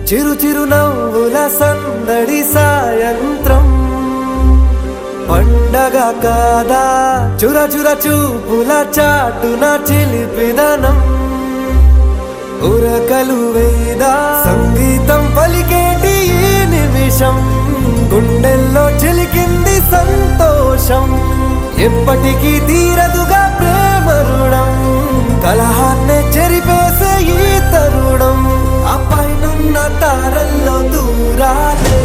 చిరు చిరు నవ్వుల సందడి సాయంత్రం పండగ కాదా చుర చుర చూపుల చాటున చిలిపిదనం ఉరకలు వేదా సంగీతం పలికేటి ఈ నిమిషం గుండెల్లో చిలికింది సంతోషం ఎప్పటికీ తీరదుగా ప్రేమ రుణం కలహాన్నే చెరిపేసే ఈ తరుణం ఆ పైనున్న తారల్లో దూరాలే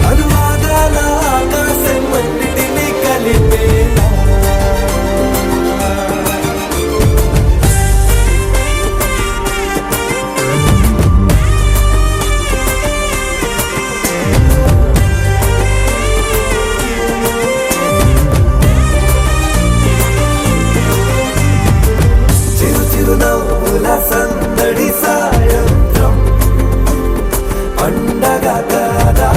అనువాదాల ఆకాశం అన్నిటినీ కలిపేలా సందడి సాయంత్రం పండగ కాదా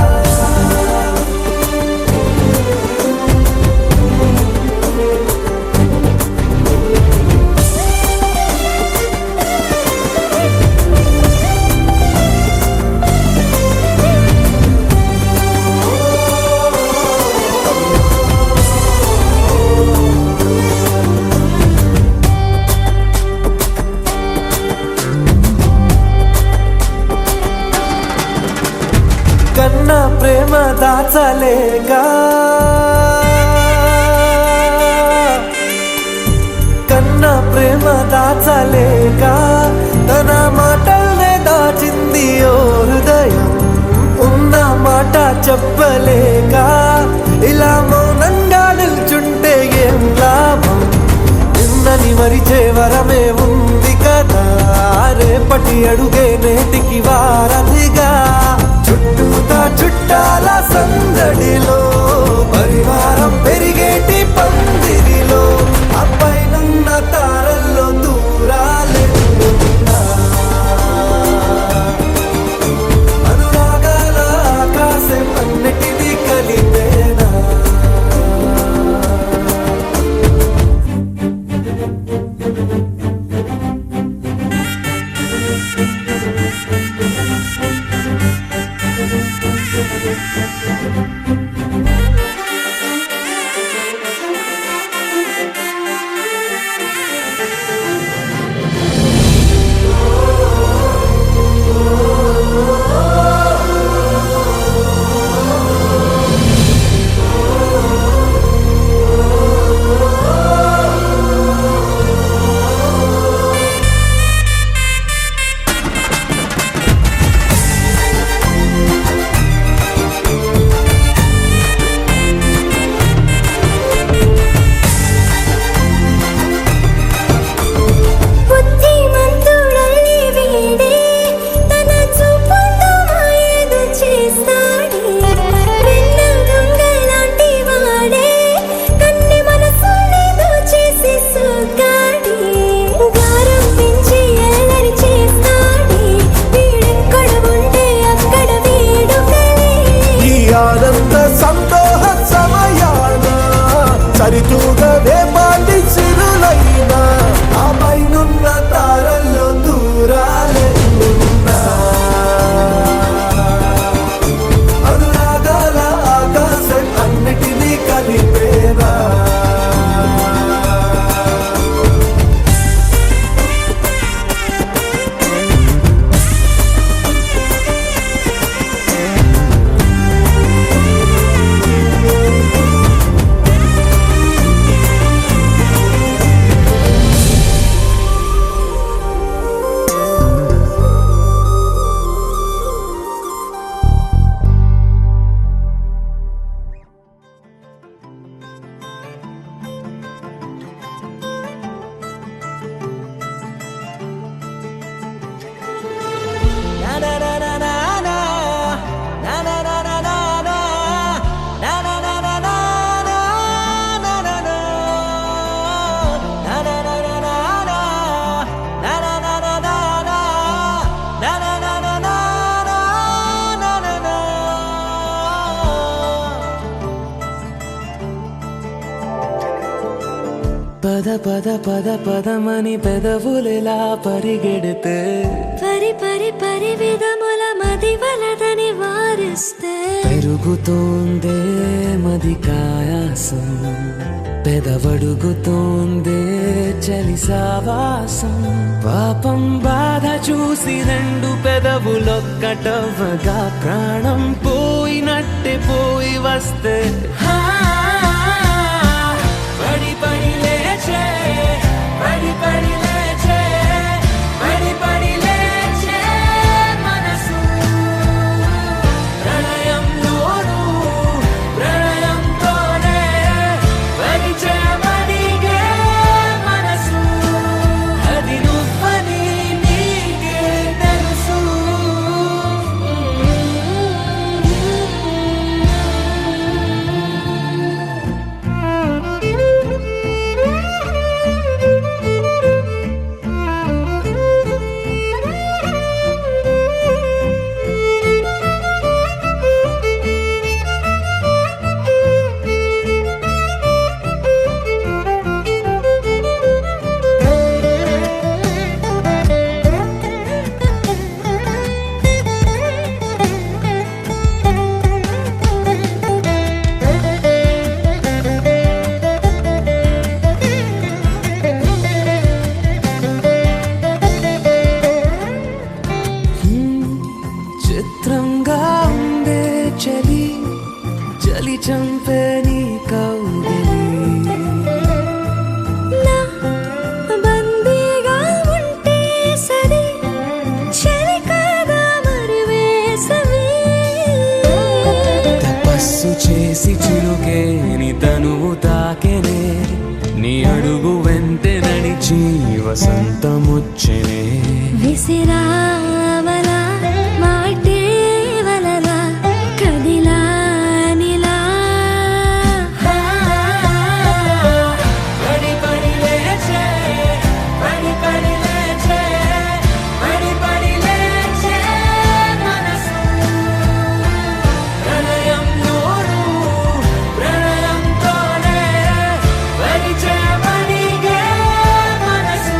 కన్నా ప్రేమ దాచలేక కన్నా ప్రేమ దాచలేక తన మాటల్నే దాచింది ఓ హృదయం ఉన్న మాట చెప్పలేక ఇలా మౌనంగా నిల్చుంటే ఏం లాభం నిన్నని మరిచే వరమే ఉంది కదా రేపటి అడుగే నేటికి వారధిగా చుట్టూతా చుట్టాల సందడిలో పరివారం పెరిగేటి పందిరిలో అప్పైనున్న తారల్లో దూరాలే అనురాగాల ఆకాశం అన్నిటినీ కలిపేనా పద పద పదమని పెదవులెలా పరిగెడితే పరి పరి పరి విధముల మది వలదని వారిస్తే పెరుగుతోందే మది కాయాసం పెదవడుగుతోందే చలి సావాసం పాపం బాధ చూసి రెండు పెదవులొక్కటవ్వగా ప్రాణం పోయినట్టే పోయి వస్తే పడి పడి లేచే పడి పడి లేచే పడి పడి లేచే మనసు ప్రళయంలోనూ ప్రళయంతోనే పరిచయమడిగే మనసు అది నువ్వని నీకే తెలుసు చిత్రంగా ఉందే చలి చలి చంపే నీ కౌగిలి నా బందీగా ఉంటే సరి చలి కాదా మరి వేసవి తపస్సు చేసి చిలుకేని తనువు తాకెనే నీ అడుగు వెంటే నడిచి వసంతముచ్చెనే విసిరావలా మాటే వలలా కదిలా నిలా పడి పడి లేచే పడి పడి లేచే పడి పడి లేచే మనసు ప్రళయంలోనూ ప్రళయంతోనే పరిచయమడిగే మనసు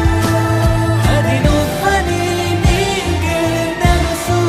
అది నువ్వని నీకే తెలుసు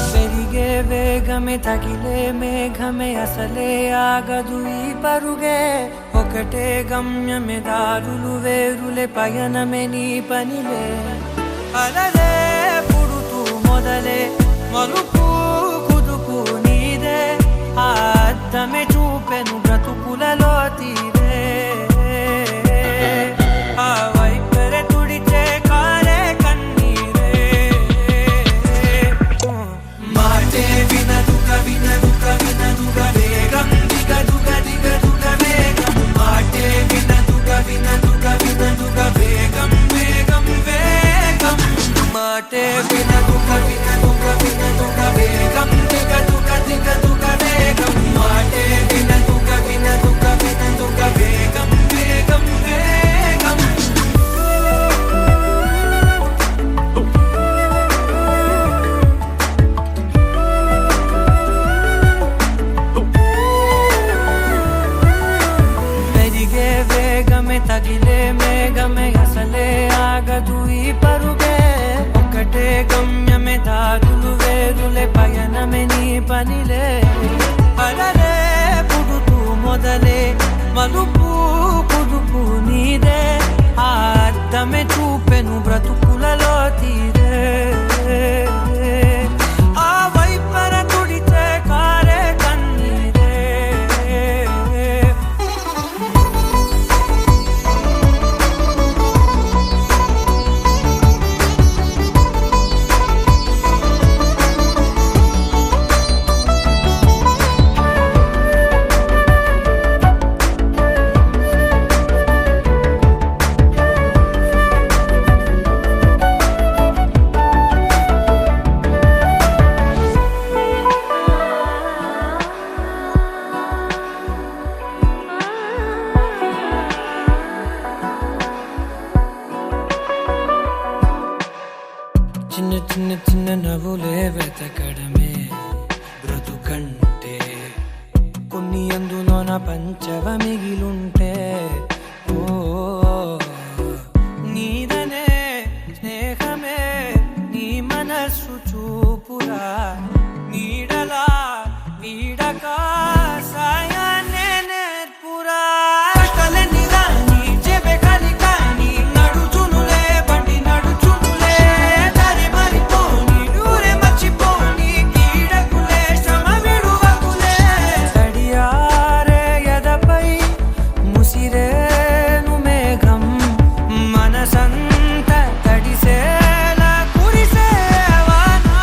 పెరిగే వేగమే తగిలే మేఘమే అసలే ఆగదు ఈ పరుగే ఒకటే గమ్యమే దారులు వేరులే పయనమే నీ పనిలే అలలే పుడుతూ మొదలే మలుపు కుదుపు నీదే ఆ అద్దమే చూపెను బ్రతుకులలో తీరే ఆ వైపరే తుడిచే కారే కన్నీరే మాటే వినదుక వినదుక వినదుక వేగం దిగదుక దిగదుక వేగం మాటే వినదుక వినదుక వినదుక వేగం వేగం వేగం మాటే వినదుక వినదుక వినదుక వేగం దిగదుక దిగదుక వేగం మాటే వినదుక వినదుక వినదుక వేగం వేగం వేగం పెరిగే వేగమే తగిలే మేఘమే అసలే ఆగదు ఈ పరుగే ఒకటే గమ్యమే దారులు వేరులే పయనమే నీ పనిలే అలలే పుడుతూ మొదలే మలుపు కుదుపు నీదే ఆ అద్దమే చూపెను బ్రతుకులలో తీరే ఆ వైపర తుడిచే కారే కన్నీరే కొన్ని అందులోన పంచవ మిగిలుంటే ఓ నీదనే స్నేహమే నీ మనస్సు చూపురా నీడలా వీడక సాయాన్నే నేర్పురా కలని రాని చెబె కలి కాని నడుచునులే బండి నడుచునులే దారి మరిపోని ఊరే మర్చిపోని కీడకులే శ్రమ విడువకులే తడియారే ఎదపై ముసిరేను మేఘం మనసంత తడిసేలా కురిసేవానా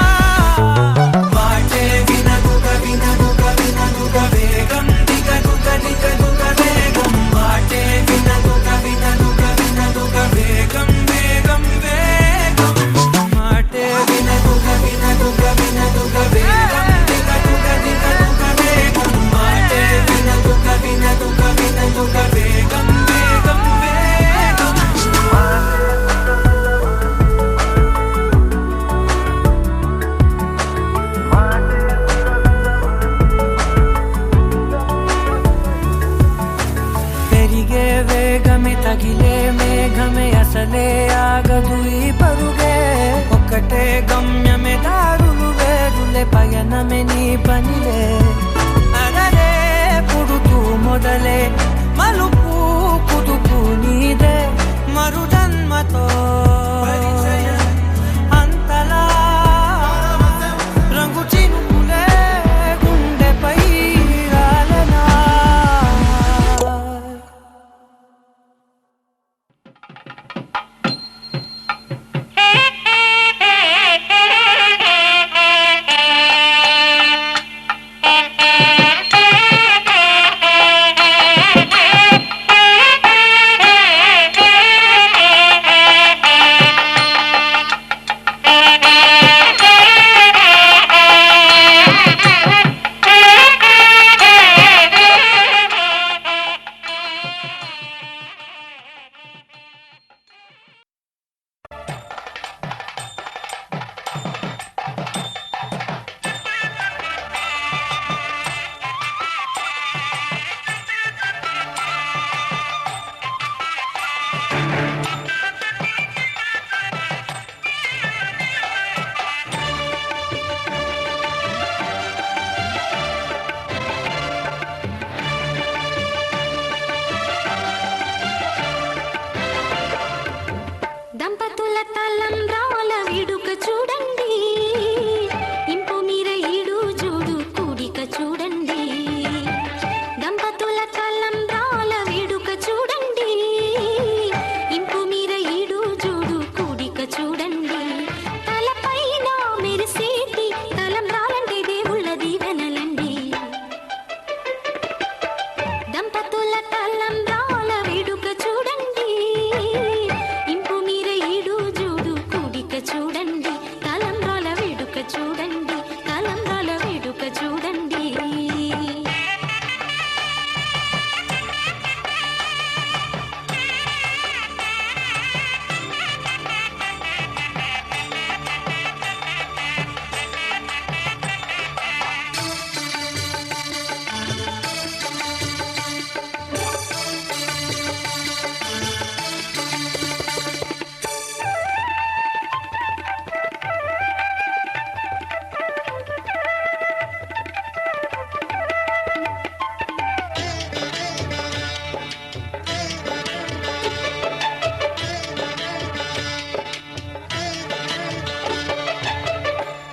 మాటే వినదుగ వినదుగ వినదుగ వేగం దిగదుగ దిగదుగ వేగం మాటే వినదుగ వినదుగ వినదుగ వేగం వేగం వేగం మాటే వినదుగ వినదుగ వినదుగ వేగం దిగదుగ దిగదుగ వేగం మాటే వినదుగ వినదుగ వినదుగ వేగం వేగం వేగం పెరిగే వేగమే తగిలే మేఘమే అసలే ఆగదు ఈ పరుగే ఒక్కటే గమ్యమే దారులు వేరులే పయనమే నీ పనిలే అరరే పుడుతూ మొదలే మలుపు కుదుపు నీదే మరు జన్మతో అంతలా రంగు చినుకులే గుండెపై రాలనా దంపతుల తలంబ్రాల వేడుక చూడండి ఇంపు మీర ఈడు చూడు కూడిక చూడండి దంపతుల తలంబ్రాల వేడుక చూడండి ఇంపు మీర ఈడు చూడు కూడిక చూడండి తలపైన మెరిసేటి తలంబ్రాలంటే దేవుళ్ళ దీవెనలండి దంపతుల తలంబ్రాల వేడుక చూడండి ఇంపు మీర ఈడు చూడు కూడిక చూడండి తలంబ్రాల వేడుక చూడండి తలంబ్రాల వేడుక చూడండి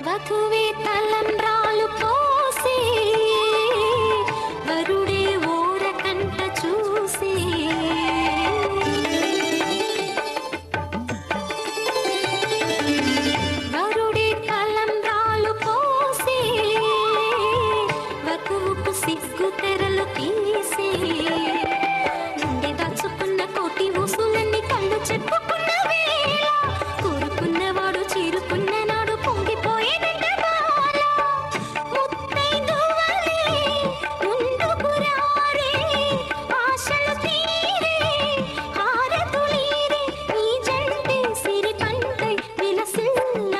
వధువే తలంబ్రాలు పోసే వరుడే ఓరకంట చూసే వరుడే తలంబ్రాలు పోసే వధువుకు సిగ్గు తెరలు తీసే గుండె దాచుకున్న కోటి ఊసులన్నీ కళ్ళు చెప్పుకున్న వేళ కోరుకున్నవాడు చేరుకున్న నాడు పొంగిపోయేనంట బాల ముత్తైదువలే ముందుకు రారే ఆశలు తీరే హారతులీరే ఈ జంటే సిరి పంటై విలసిల్లాలంటూ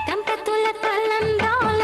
దంపతుల తలంబ్రాల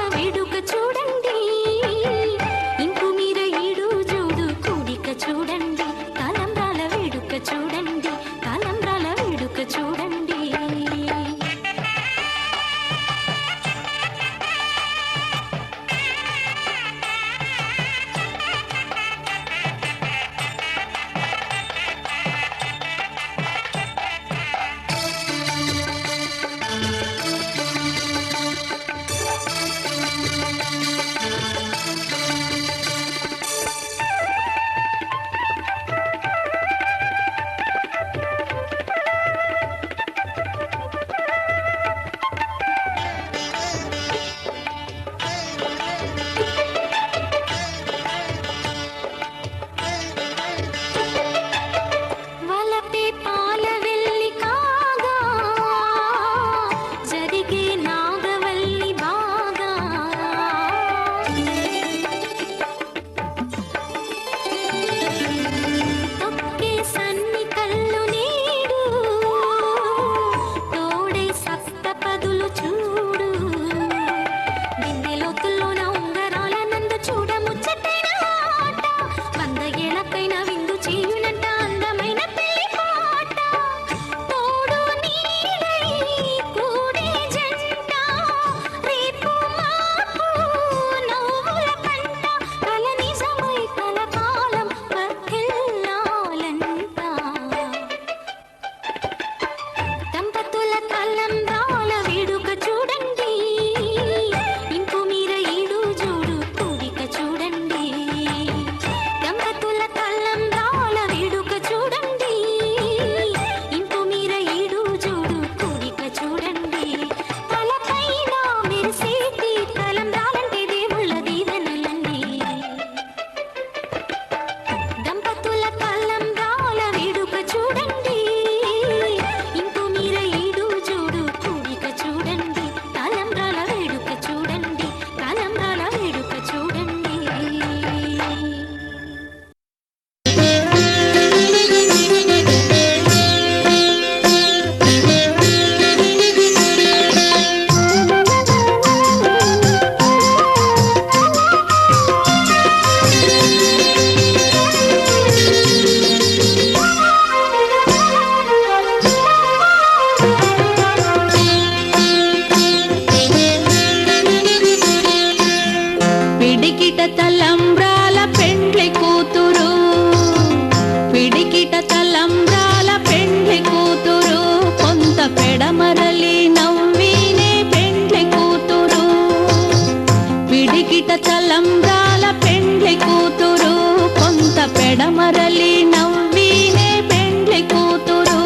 పిడికిట తలంబ్రాల పెండ్లి కూతురు కొంత పెడమరలి నవ్వినే పెండ్లి కూతురు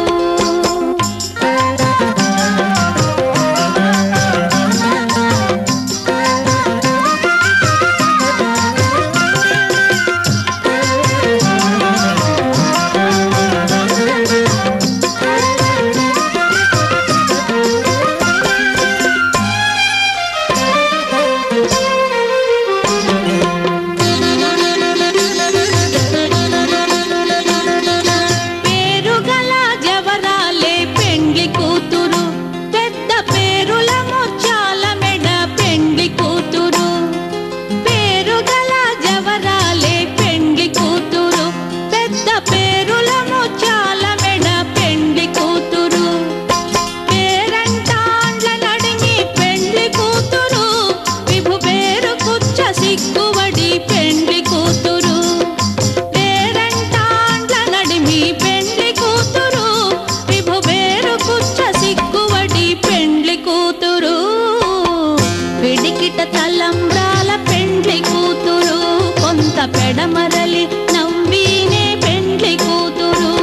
తలంబ్రాల పెండ్లి కూతురు కొంత పెడమరలి నవ్వినే పెండ్లి కూతురు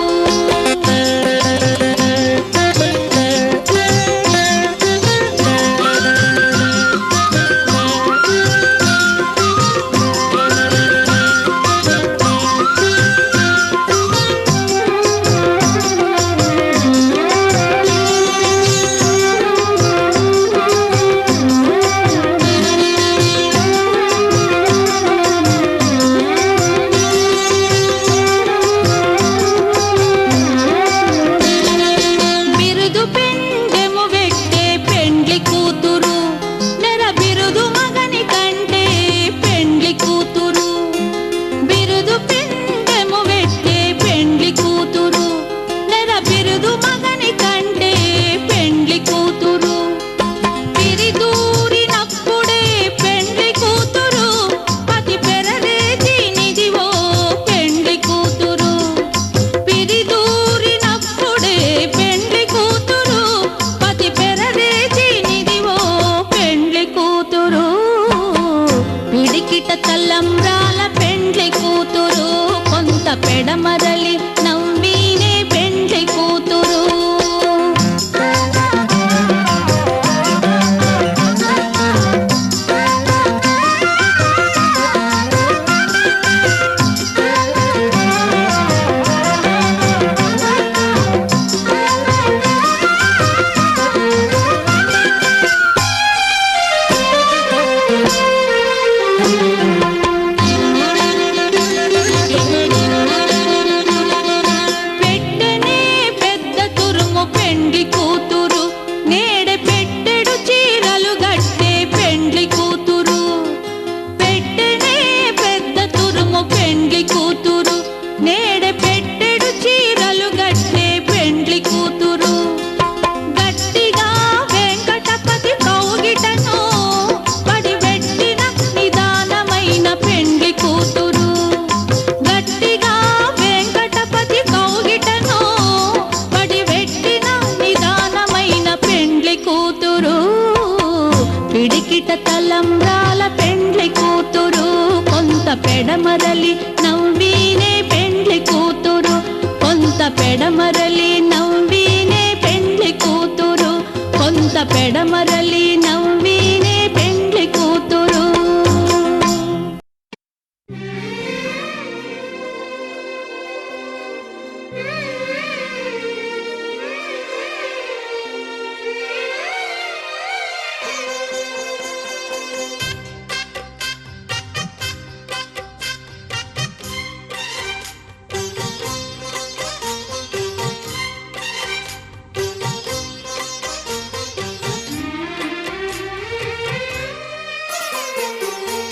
తలంబ్రాల పెండ్లి కూతురు కొంత పెడమరలి నవ్వినే పెండ్లి కూతురు పిడికిట తలంబ్రాల పెండ్లి కూతురు కొంత పెడమరలి నవ్వినే పెండ్లి కూతురు కొంత పెడమరలి నవ్వినే పెండ్లి కూతురు కొంత పెడమరలి నవ్వినే పెండ్లి కూతురు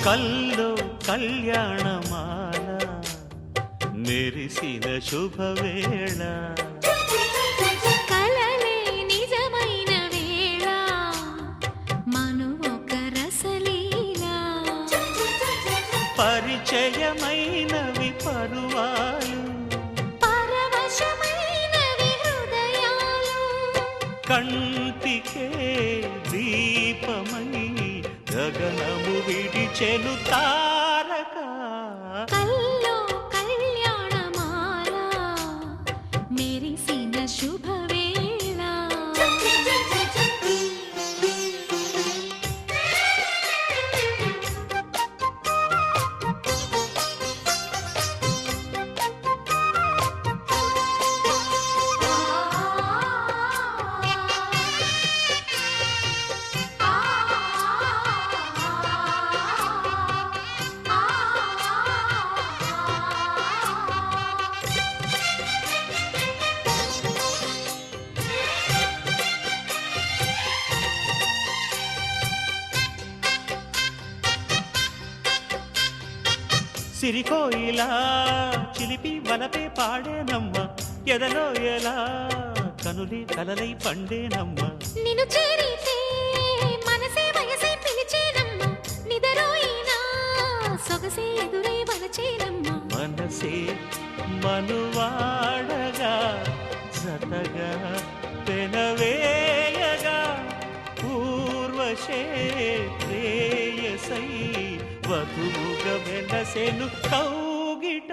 కల్లో కళ్యాణమాల మెరిసిన శుభవేళ కలలే నిజమైన వేళ మనువొక రసలీలా పరిచయమైనవి పరువాలు పరవశమైనవి హృదయాలు కంటికే దీపమై గగనము విడిచెను తారక కల్లో కళ్యాణమాల మెరిసిన శుభవేళ సిరికోయిలా చిలిపి వలపే పాడేనమ్మ ఎదలో ఎలా కనులి కలలై పండేనమ్మ నిన్ను చేరితే మనసే వయసే పిలిచేనమ్మ నిదరోయినా సొగసే ఎదురై వలచేనమ్మ మనసే మనువాడగా జతగా పెనవేయగా పూర్వశే ప్రేయసై వధువుగా వెలసెను కౌగిట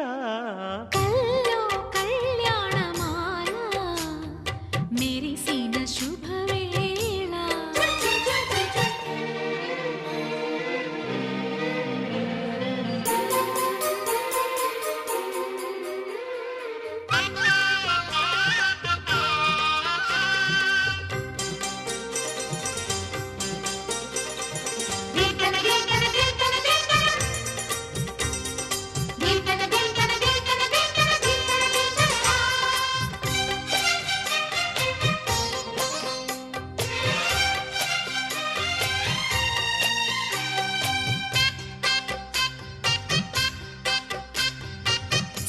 కల్లో కళ్యాణమాల మెరిసిన శుభవేళ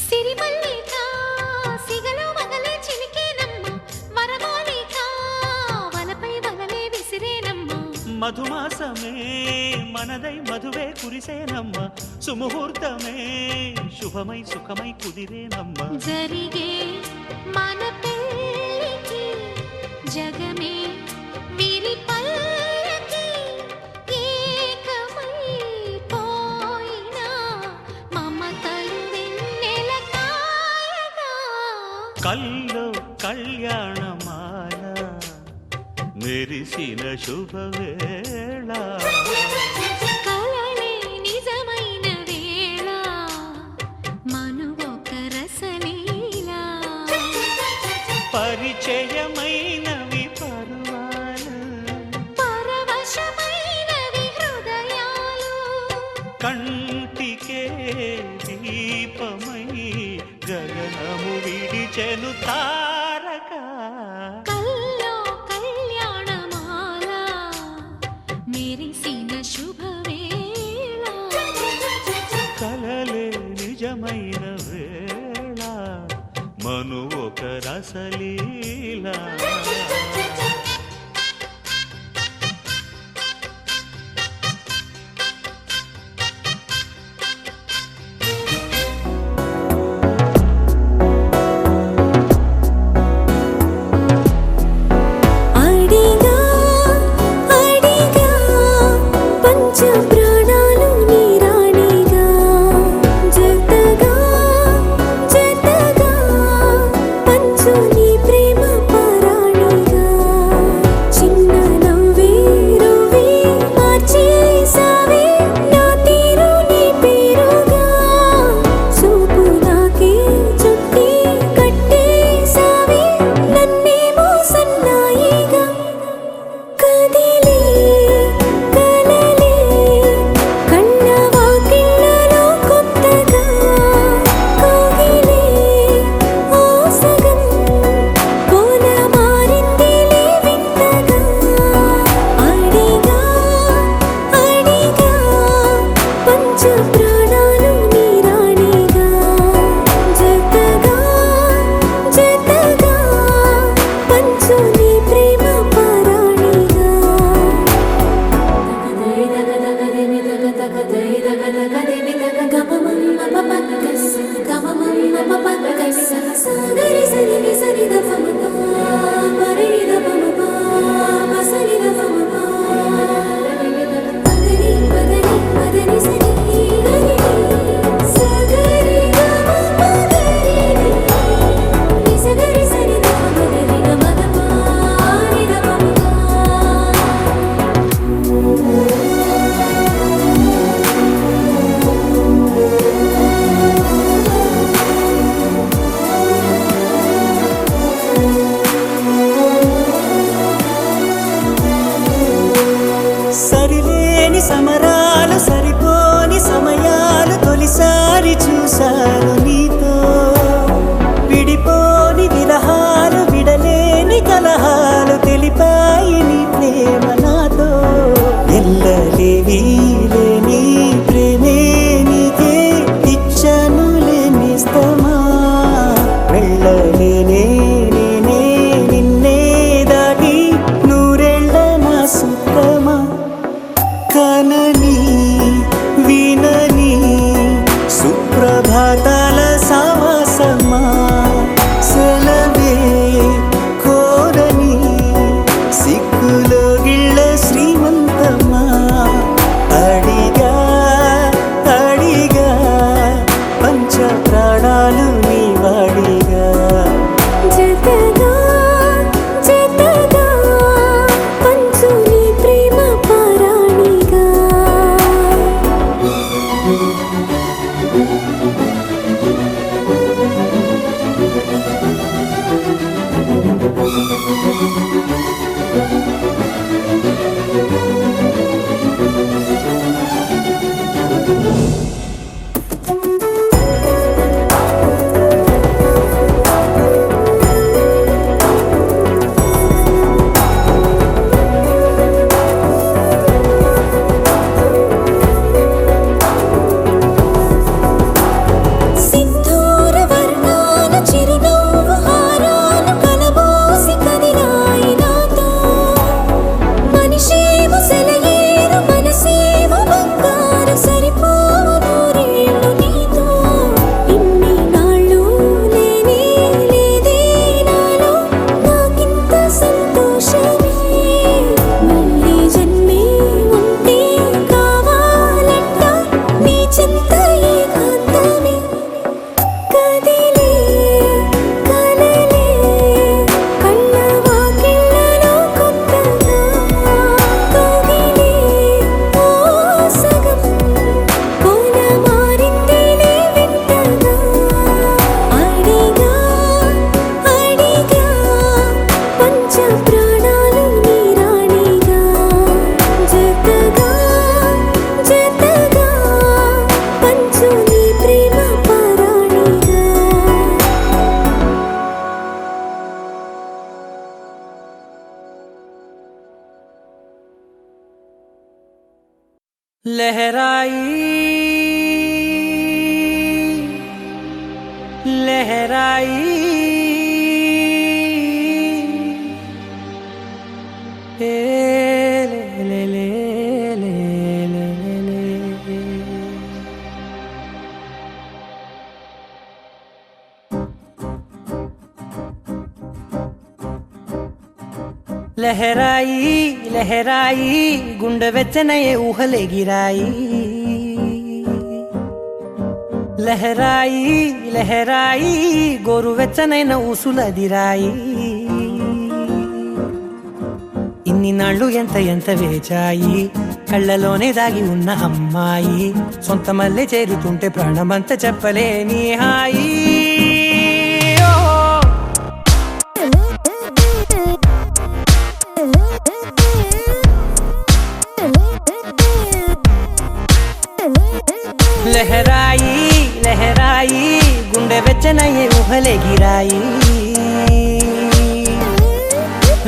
సిరిమల్లిక సిగలో వగలే చిలికేనమ్మ వరమాలిక వలపై వగలే విసిరేనమ్మ మధుమాసమే మనదై మధువే కురిసేనమ్మ సుముహూర్తమే శుభమై సుఖమై కుదిరేనమ్మ జరిగే మన పెళ్ళికి జగమే వీరి పల్లకి ఏకమై పోయినా మమతలు వెన్నెల కాయగా కల్లో కళ్యాణమాల మెరిసిన శుభవేళ కలలే నిజమైన వేళ మనువొక రసలీల పరిచయమైనవి పరువాలు పరవశమైనవి హృదయాలు కంటికే దీపమై గగనము విడిచెను తారక కల్లో కళ్యాణమాల మెరిసిన శుభవేళ కలలే నిజమైన వేళ మను ఒక రసలీలా అడిగా అడిగా పంచ ప్రాణాలు నీరాణిగా జతగా జతగా పంచు నీ ప్రేమ పరాణిగా చిన్న నవ్వే రువే మార్చేసావే నా తీరు నీ పేరుగా చూపు నాకే చుట్టి కట్టేసావే నన్నేమో సన్నాయిగా కదిలే కలలే लहराई लहराई ए ले ले ले ले ले ले लहराई लहराई गुंड వెచ్చనయే ఊహలే గిరాయి లహరాయి లహరాయి గోరు వెచ్చనైన ఊసులదిరాయి ఇన్ని నాళ్ళు ఎంత ఎంత వేచాయి కళ్ళలోనే దాగి ఉన్న అమ్మాయి సొంత మల్లె చేరుతుంటే ప్రాణమంత చెప్పలేని హాయి लहराई लहराई गुंडे వెచ్చనయే ఊహలే గిరాయి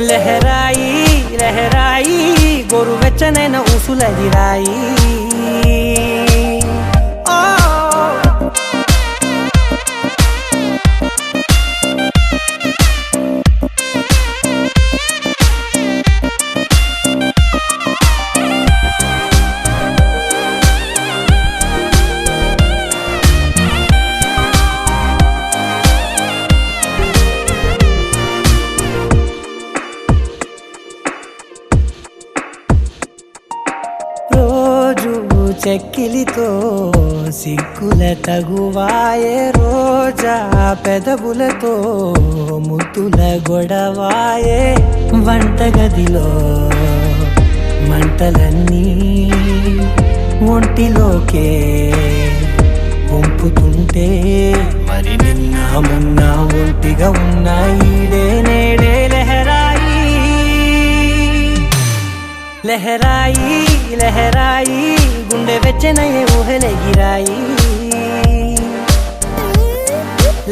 లహరాయి లహరాయి గోరు వెచ్చనైన ఊసులదిరాయి చెక్కిలితో సిక్కుల తగువాయే రోజా పెదవులతో ముద్దుల గొడవాయే వంటగదిలో మంటలన్నీ ఒంటిలోకే వంపుతుంటే మరి నిన్న మొన్న ఒంటిగా ఉన్న ఈడే నేడే లహరాయి లహరాయి లహరాయి గుండె వెచ్చనయే ఊహలే గిరాయి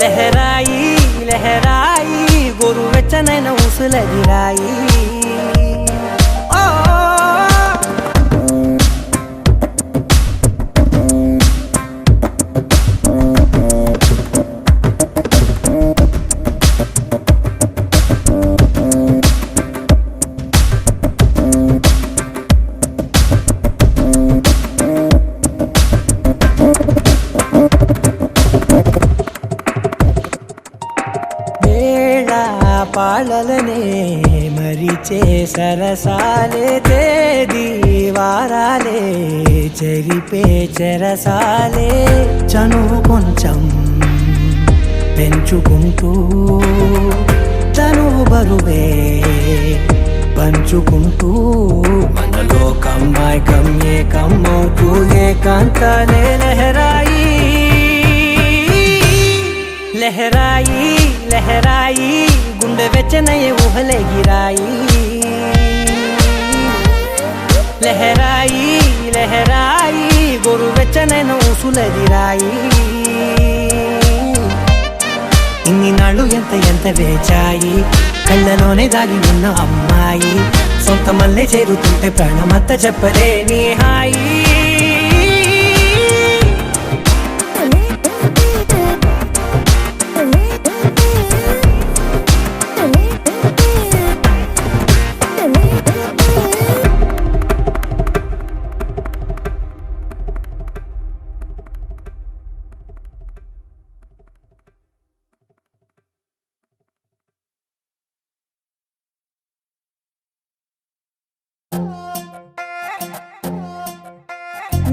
లహరాయి లహరాయి గోరు వెచ్చనైన ఊసులదిరాయి పాలలనే మరిచే సరసాలే తేదీ వారాలే చెరిపే చెరసాలే చనువు కొంచెం పెంచుకుంటూ తనువు బరువే పంచుకుంటూ మనలో కమ్మాయి కమ్మే కమ్మవుతూ ఏకాంతాలే లహరాయి లహరాయి లహరాయి గుండె వెచ్చనయే ఊహలే గిరాయి లహరాయి లహరాయి గోరు వెచ్చనైన ఊసులదిరాయి ఇన్ని నాళ్ళు ఎంత ఎంత వేచాయి కళ్ళలోనే దాగి ఉన్న అమ్మాయి సొంత మల్లె చేరుతుంటే ప్రాణమంత చెప్పలేని హాయి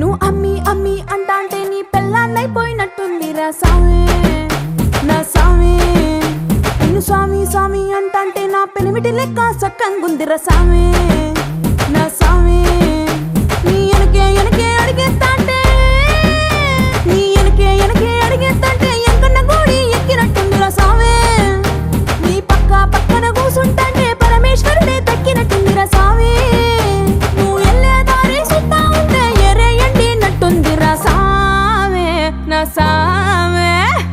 నువ్వు అమ్మి అమ్మి అంటాంటే నీ పెళ్ళాన్నైపోయినట్టుందిరా సామి నా సామి నిన్ను స్వామి స్వామి అంటాంటే నా పెనిమిటి లెక్క సక్కంగుందిరా సామి నా సామి నీ ఎనకే ఎనకే అడిగేస్తాంటే నీ ఎనకే ఎనకే అడిగేస్తాంటే ఎంకన్న గోడి ఎక్కినట్టుందిరా సామి నీ పక్క పక్కన కూసుంటాంటే పరమేశ్వరుడే దక్కినట్టుందిరా సామి నువ్వు ఎల్లే దారి సుత్తా ఉంటే ఎర్రయ్యండినట్టుందిరా సామి నా సామి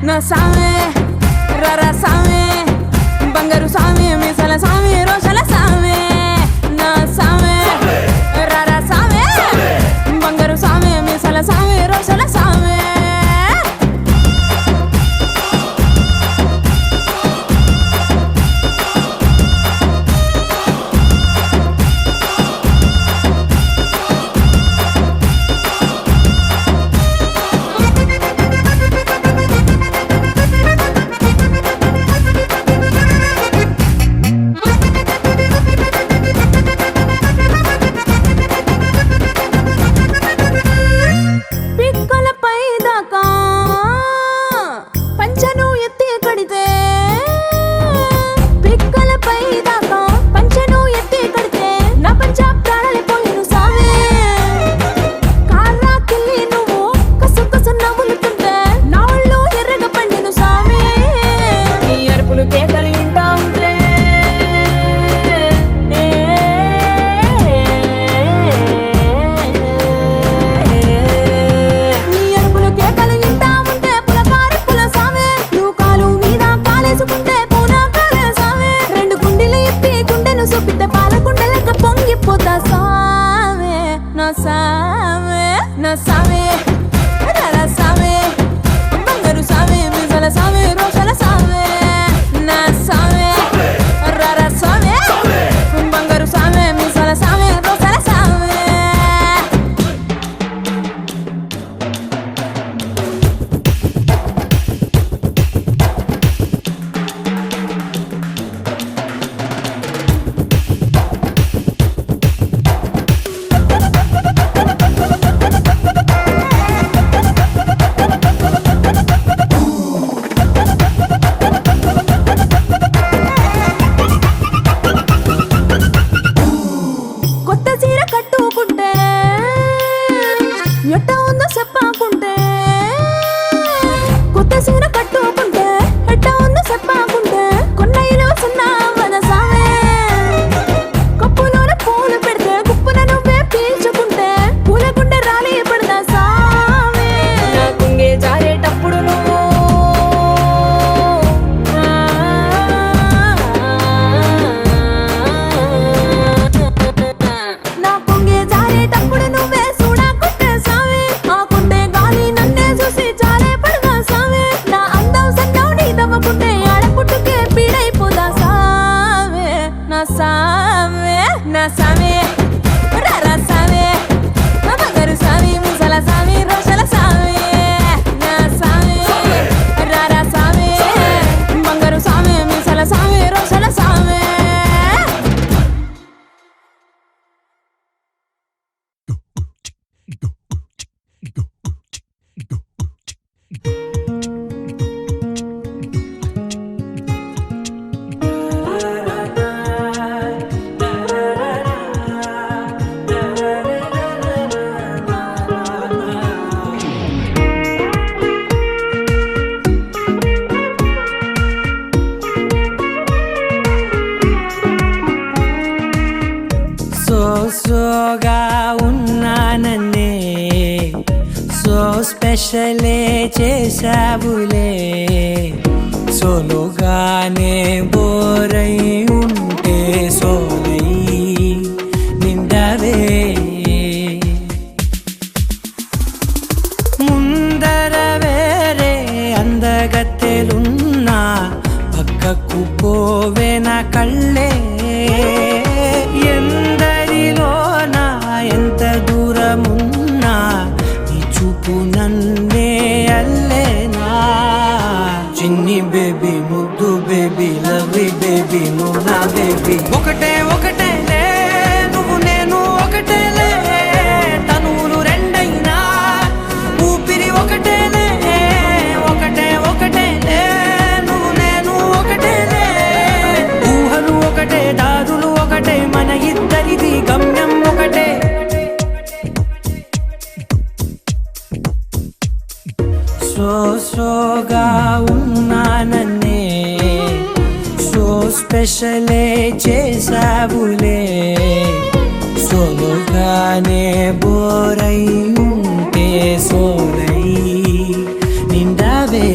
నా సామి రరా సామి బంగారు సామి మిసల సామి రోషల సామి నా సామి రరా సామి బంగారు నా సామే రర సామే బంగారు సామే మిజల సామే రోషల సామే నా సామే రర సామే బంగారు సామే మిజల సామే రోషల సామే కొత్త చీర కట్టుకుంటే ఎట్ట ఉందో చెప్పాకుంటే కొత్త చీర కట్టుకుంటే ఎట్ట ఉందో చెప్పాకుంటే కొన్న ఇలువ సున్నా వదసామే కప్పులోన పూలు పెడితే గుప్పున నువ్వే పీల్చుకుంటే పూల గుండె రాలి పడదా సామే నా కుంగే జారేటప్పుడు నువ్వు నా పొంగే జారేటప్పుడు నువ్వే చూడకుంటే సామే ఆకుంటే గాలి నన్నే చూసి జారే పడగా సామే నా అందం సన్నం నీ దవ్వకుంటే ఆడపుట్టుకే పీడైపోదా సామే నా సామే నా సామే రర సామే బంగారు సామి ముసల సామి రోషల సామే నా సామే రర సామే బంగారు సామి ముసల సామి రోషల సామే సోగా ఉన్నానన్నే సో స్పెషలే చేసావులే సోలోగానే బోరై ఉంటే సోలై నిండవే ముందర వేరే అందగత్తెలున్నా పక్కకు పోవే నా కళ్ళే ఎందరిలోనా ఎంత దూరమున్నా నీ చూపు నన్నే అల్లేనా చిన్ని బేబీ ముద్దు బేబీ లవ్లీ బేబీ నువ్వు నా బేబీ ఒకటే ఒకటేలే నువ్వు నేను ఒకటేలే తనువులు రెండైనా ఊపిరి ఒకటేలే ఒకటే ఒకటేలే నువ్వు నేను ఒకటేలే ఊహలు ఒకటే దారులు ఒకటే మన ఇద్దరిది గమ్యం ఒకటే సోగా ఉన్నానన్నే సో స్పెషలే చేసావులే సోలోగానే బోరై ఉంటే సోలై నిండవే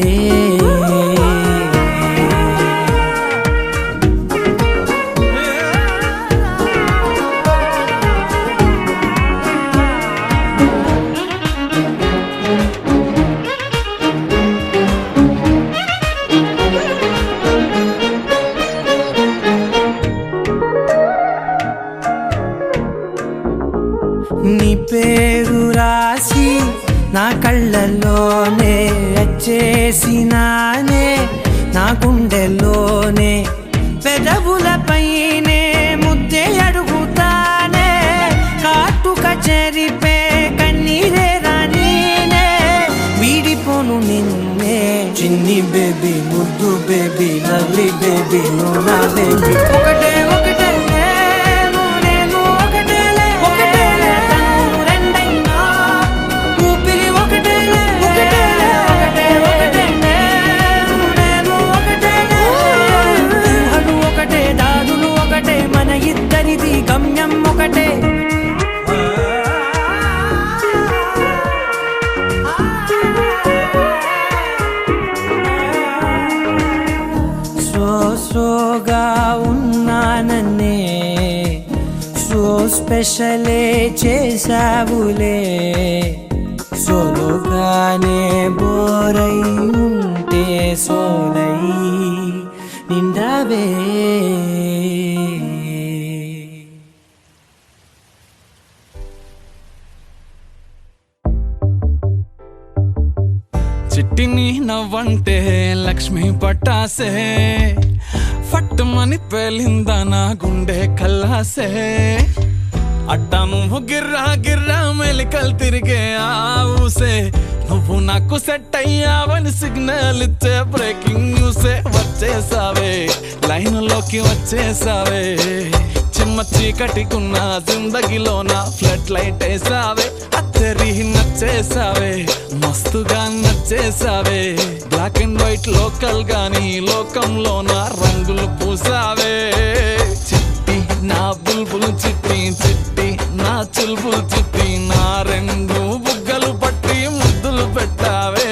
నీ పేరు రాసి నా కళ్ళల్లోనే వచ్చేసినానే నా గుండెల్లోనే పెదవులపైనే ముద్దే అడుగుతానే కాటుక చెరిపే కన్నీరే రానీనే వీడిపోను నిన్నే చిన్ని బేబీ ముద్దు బేబీ లవ్లీ బేబీ నువ్వు నా బేబీ ఒకటే ఒకటే గమ్యం ఒకటే సోగా ఉన్నానన్నే సో స్పెషలే చేసావులే సోలోగానే బోరై ఉంటే సోలై నిండావే చిట్టిని నవ్వంటే లక్ష్మి పట్టాసే ఫట్టుమని పేలిందా నా గుండె కల్లాసే అట్టా నువ్వు గిర్రా గిర్రా మెలికలు తిరిగే ఆవుసే నువ్వు నాకు సెట్ అయ్యావని సిగ్నల్ ఇచ్చే బ్రేకింగ్ న్యూసే వచ్చేసావే లైన్లోకి వచ్చేసావే చిమ్మ చీకటికున్న జిందగీలోన ఫ్లడ్ లైట్ వేసావే అత్తరి నచ్చేసావే మస్తుగా నచ్చేసావే బ్లాక్ అండ్ వైట్ లోకల్ గాని లోకంలోన రంగులు పూసావే చిట్టి నా బుల్బుల్ చిట్టి చిట్టి నా చుల్బుల్ చిట్టి నా రెండు బుగ్గలు పట్టి ముద్దులు పెట్టావే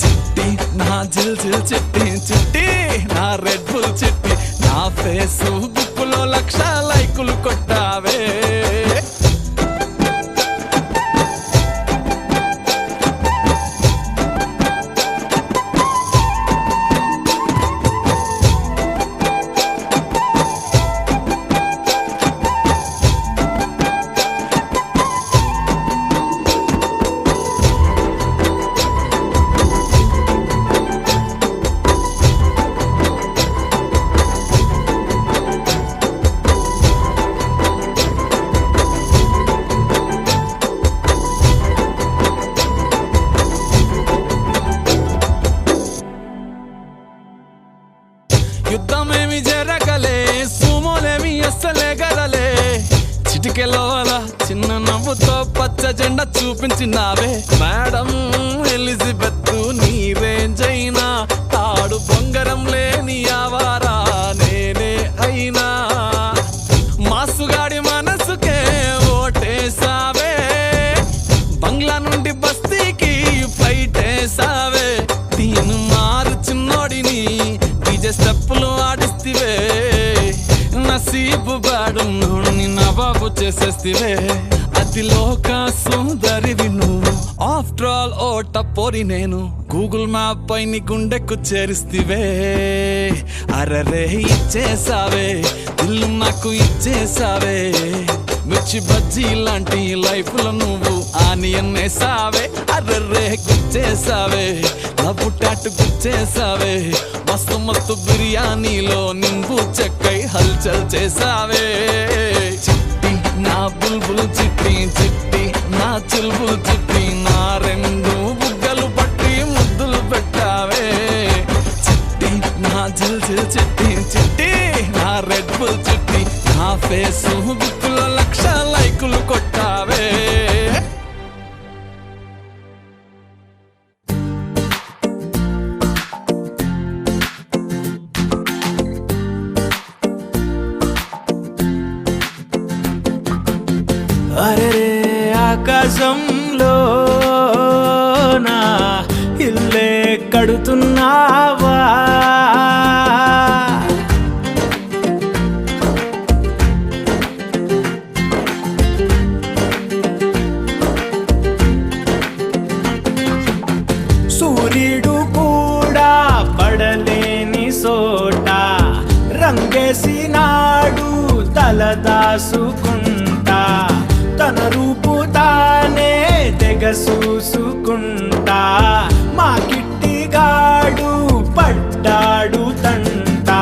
చిట్టి నా జిల్ జిల్ చిట్టి చిట్టి నా రెడ్ బుల్ చిట్టి నా ఫేసు బుక్కులో 1,00,000 లైకులు కొట్టావే యుద్ధమేమి జరగలే సుమోలేమి అస్సలే గదలే చిటికెలో అలా చిన్న నవ్వుతో పచ్చ జెండా చూపించినావే మేడం ఎలిజబెత్ నీ రేంజ్ అయినా తాడు బొంగరం లేని ఆవారా నేనే అయినా మాసుగాడి మనసుకే ఓటేసావే బంగ్లా నుండి బస్తీకి ఫ్లైట్ వేసావే దీని మారు చిన్నోడిని స్టెప్పులు ఆడిస్తివే నసీబు బాడుని నవాబు చేసేస్తివే అతిలోక సుందరివి నువ్వు ఆఫ్టర్ ఆల్ ఓ టపోరి నేను గూగుల్ మ్యాప్ పై నీ గుండెకు చేరిస్తివే అరరే ఇచ్చేసావే ఇల్లు నాకు ఇచ్చేసావే మిర్చి బజ్జీ లాంటి లైఫ్ లో నువ్వు ఆనియన్ వేసావే అర్రే గుచ్చేసావే లవ్వు టాటు గుచ్చేసావే మస్తు మస్తు బిర్యానీలో నింబు చెక్కై హల్చల్ చేసావే చిట్టి నా బుల్బుల్ చిట్టి చిట్టి నా చుల్బుల్ చిట్టి నా రెండు బుగ్గలు పట్టి ముద్దులు పెట్టావే చిట్టి నా జిల్ జిల్ చిట్టి చిట్టి నా రెడ్ బుల్ చిట్టి నా ఫేసు బుక్కులో 1,00,000 లైకులు కొట్టావే అరే ఆకాశంలో నా ఇల్లే కడుతున్నావా సూర్యుడు కూడా పడలేని సోట రంగేసినాడు తలదాసుకుంటా తన రూపు తానే తెగ చూసుకుంటా మా కిట్టిగాడు పడ్డాడు తంటా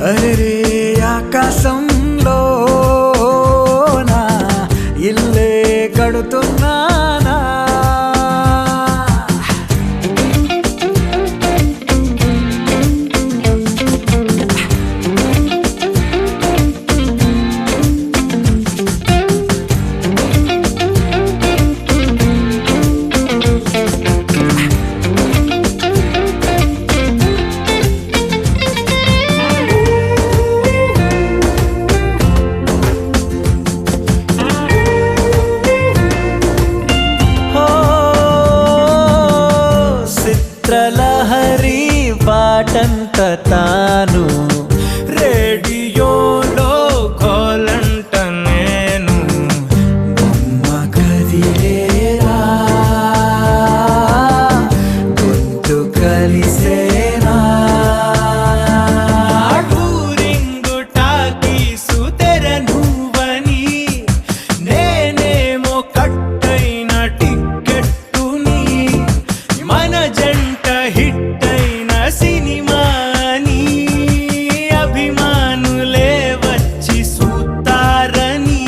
అరే ఆకాశంలో నువ్వని నేనేమో కట్టైన టిక్కెట్టుని మన జంట హిట్ అయిన సినిమాని అభిమానులే వచ్చి సూతారని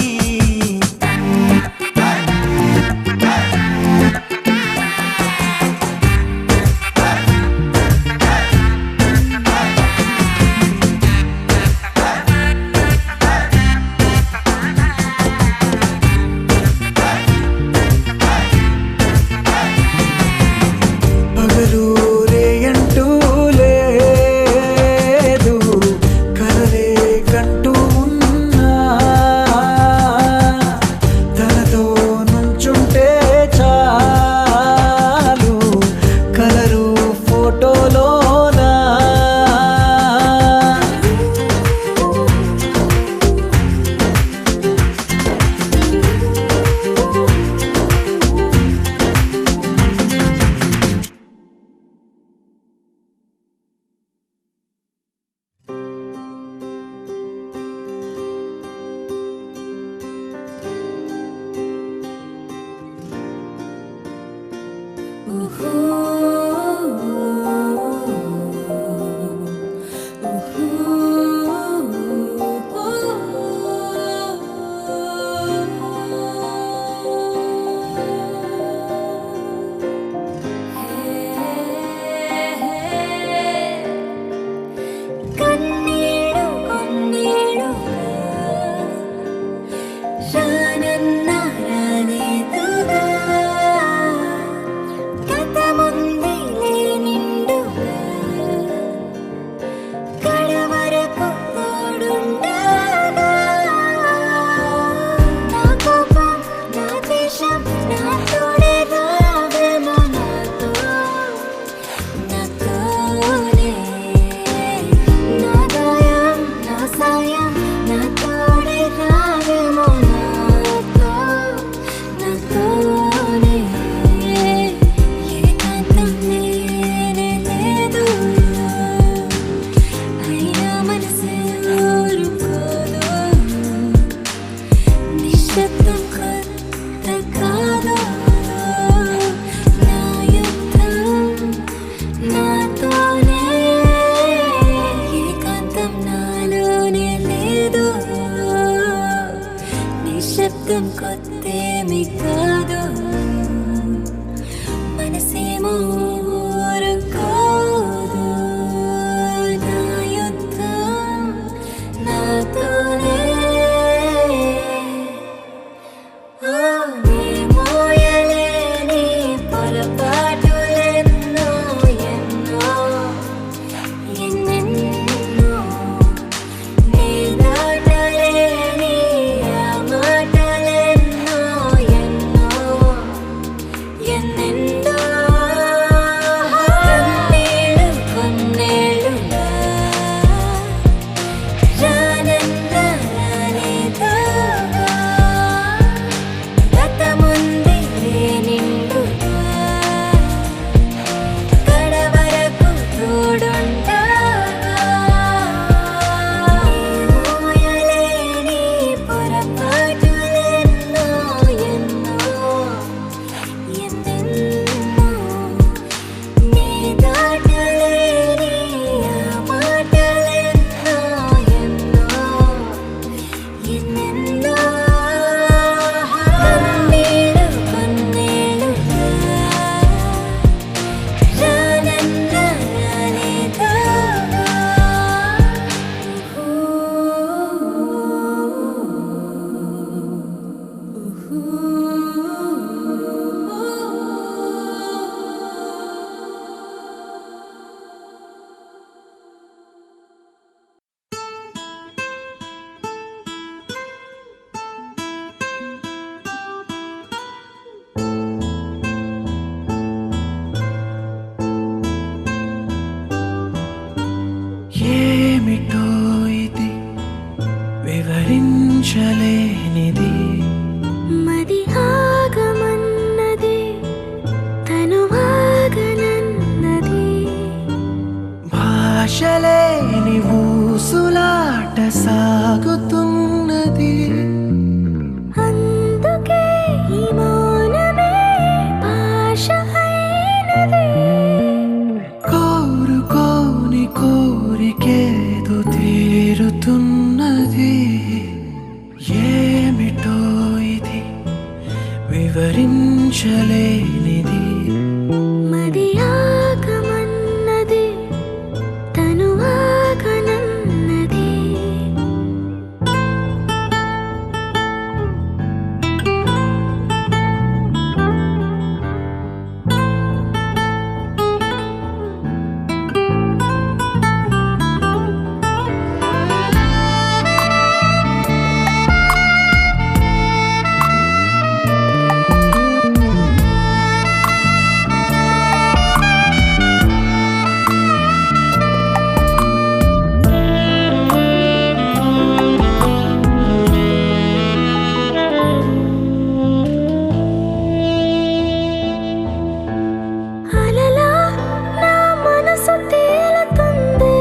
పగలూరే అంటూ లేదు కలలే కంటూ ఉన్నా తనతో నుంచుంటే చాలు కలరు ఫోటోలోనా కన్నీడు కొన్నేడు రానన్న రానేదుగా గతముంది లేనిండుగా కడవరకు తోడుండగా నా కోపం నా దేశం నా తోడే రావేమో నాతోనే నా గాయం నా సాయం నా తోడే రావేమో నాతోనే ఏకాంతం లేనే లేదు అయినా మనసే ఊరుకోదు నిశ్శబ్దం కొత్త కాదు నా యుద్ధం నాతోనే ఏకాంతం నాలోనే లేదు నిశ్శబ్దం కొత్తేమి కాదు మనసేమో ఊరుకోదు నా యుద్ధం నాతోనే నీ మోయలేని పొరపాటులెన్నో ఎన్నో ఎన్నెన్నో నీ దాటలేని ఆ మాటలెన్నో ఎన్నో ఎన్నెన్నో కన్నీళ్ళు కొన్నేళ్ళుగా రానన్న రానేదుగా గతముంది లేనిండుగా కడవరకు తోడుండగా మోయలేని పొరపాటులెన్నో ఎన్నో ఎన్నెన్నో నీ దాటలేని ఆ మాటలెన్నో ఎన్నో ఎన్నెన్నో కన్నీళ్ళు కొన్నేళ్ళుగా రానన్న రానేదుగా ఏమిటో ఇది వివరించలేనిది మది ఆగమన్నది తను ఆగనన్నది భాషలేని ఊసులాట సాగుతున్నది వివరించలేనిది మది ఆగమన్నది తను ఆగనన్నది అలలా నా మనసు తేలుతుంది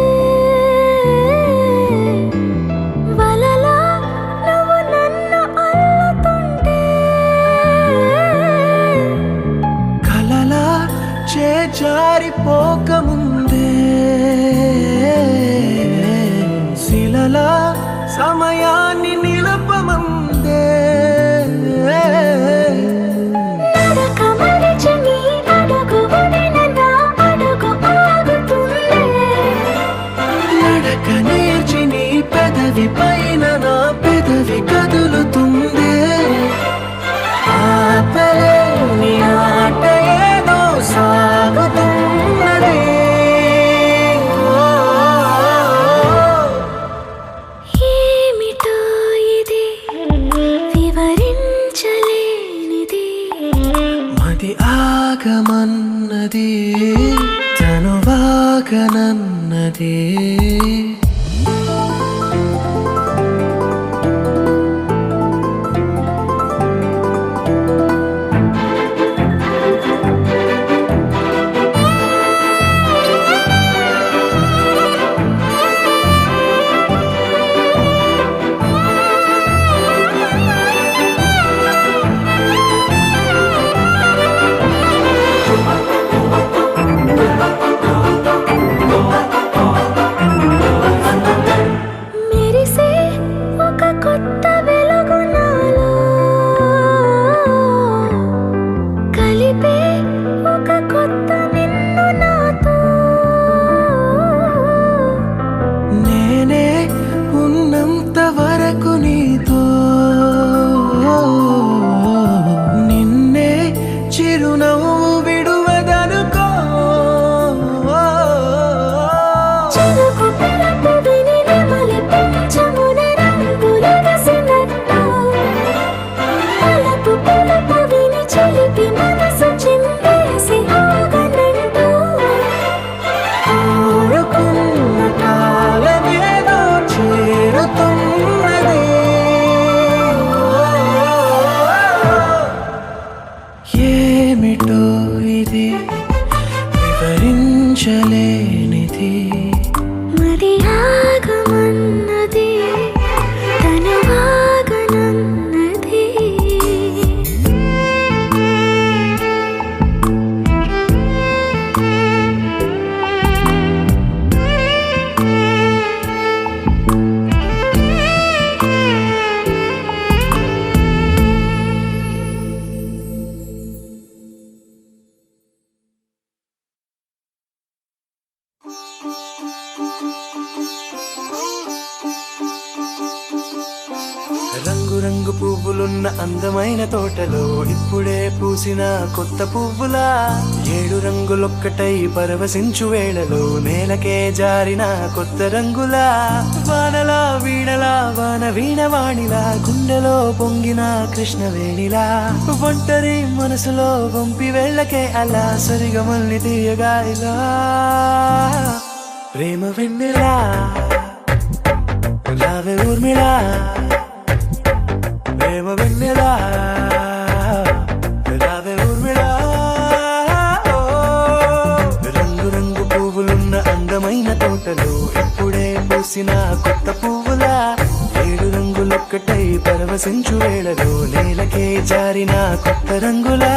వలలా నువ్వు నన్ను అల్లుతుంటే కలలా చేజారిపోకముందే శిలలా సమయాన్ని నిలపమందే నడక మరిచి నీ అడుగు వడిన నా అడుగు ఆగుతుందే నడక నేర్చి నీ పెదవి పైన నా పెదవి కదులుతుందే ఆపలేని ఆట ఏదో సాగుతున్నదే ఏమిటో ఇది వివరించలేనిది మది ఆగమన్నది తను వాగనన్నది మెరిసే ఒక కొత్త వెలుగు నాలో కలిపే ఒక కొత్త నిన్ను నాతో నేనే ఉన్నంత వరకు నీతో నిన్నే చిరునవ్వు విడువదనుకో చెరుకు పిలుపు విని నెమలి పెంచమున రంగులెగసినట్టు పలుపు పిలుపు విని చిలిపి మనసు చిందేసి ఆగనంటూ కోరుకున్న కాలమేదో చేరుతున్నది ఏమిటో ఇది వివరించలేనిది మది ఆగమన్నది తను ఆగనన్నది రంగు రంగు పువ్వులున్న అందమైన తోటలో ఇప్పుడే పూసిన కొత్త పువ్వులా 7 రంగులొక్కటై పరవశించు వేళలో నేలకే జారిన కొత్త రంగులా వానలా వీణలా వాన వీణవాణిలా గుండెలో పొంగిన కృష్ణవేణిలా ఒంటరి మనసులో వంపి వెళ్ళకే అలా సరిగమల్ని తీయగా ఇలా ప్రేమ వెన్నెలా రావే ఊర్మిళా ప్రేమ వెన్నెలా రావే ఊర్మిళా రంగు రంగు పువ్వులున్న అందమైన తోటలో ఇప్పుడే పూసిన కొత్త పువ్వులా 7 రంగులొక్కటై పరవశించు వేళలో నేలకే జారిన కొత్త రంగులా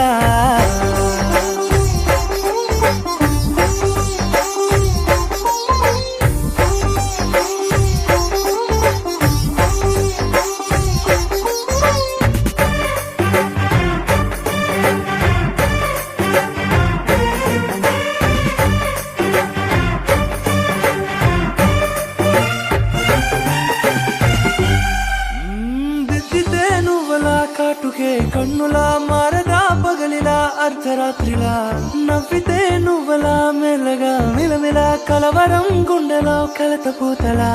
కాటుకే కన్నులా మారదా పగలిలా అర్ధరాత్రిలా నవ్వితే నువ్వలా మెల్లగా మిలమిలా కలవరం గుండెలో కలత పూతలా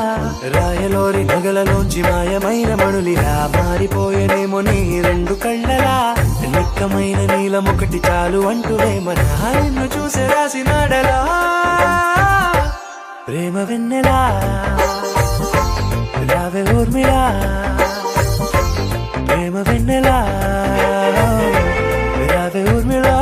రాయలోరి నగలలోంచి మాయమైన మణులిలా మారిపోయేనేమో నీ రెండు కళ్ళలా నిక్కమైన నీలం ఒకటి చాలు అంటూనే మన నిన్ను చూసే రాసినాడలా ప్రేమ వెన్నెలా రావే ఊర్మిళా ప్రేమ వెన్నెలా రావే ఊర్మిళా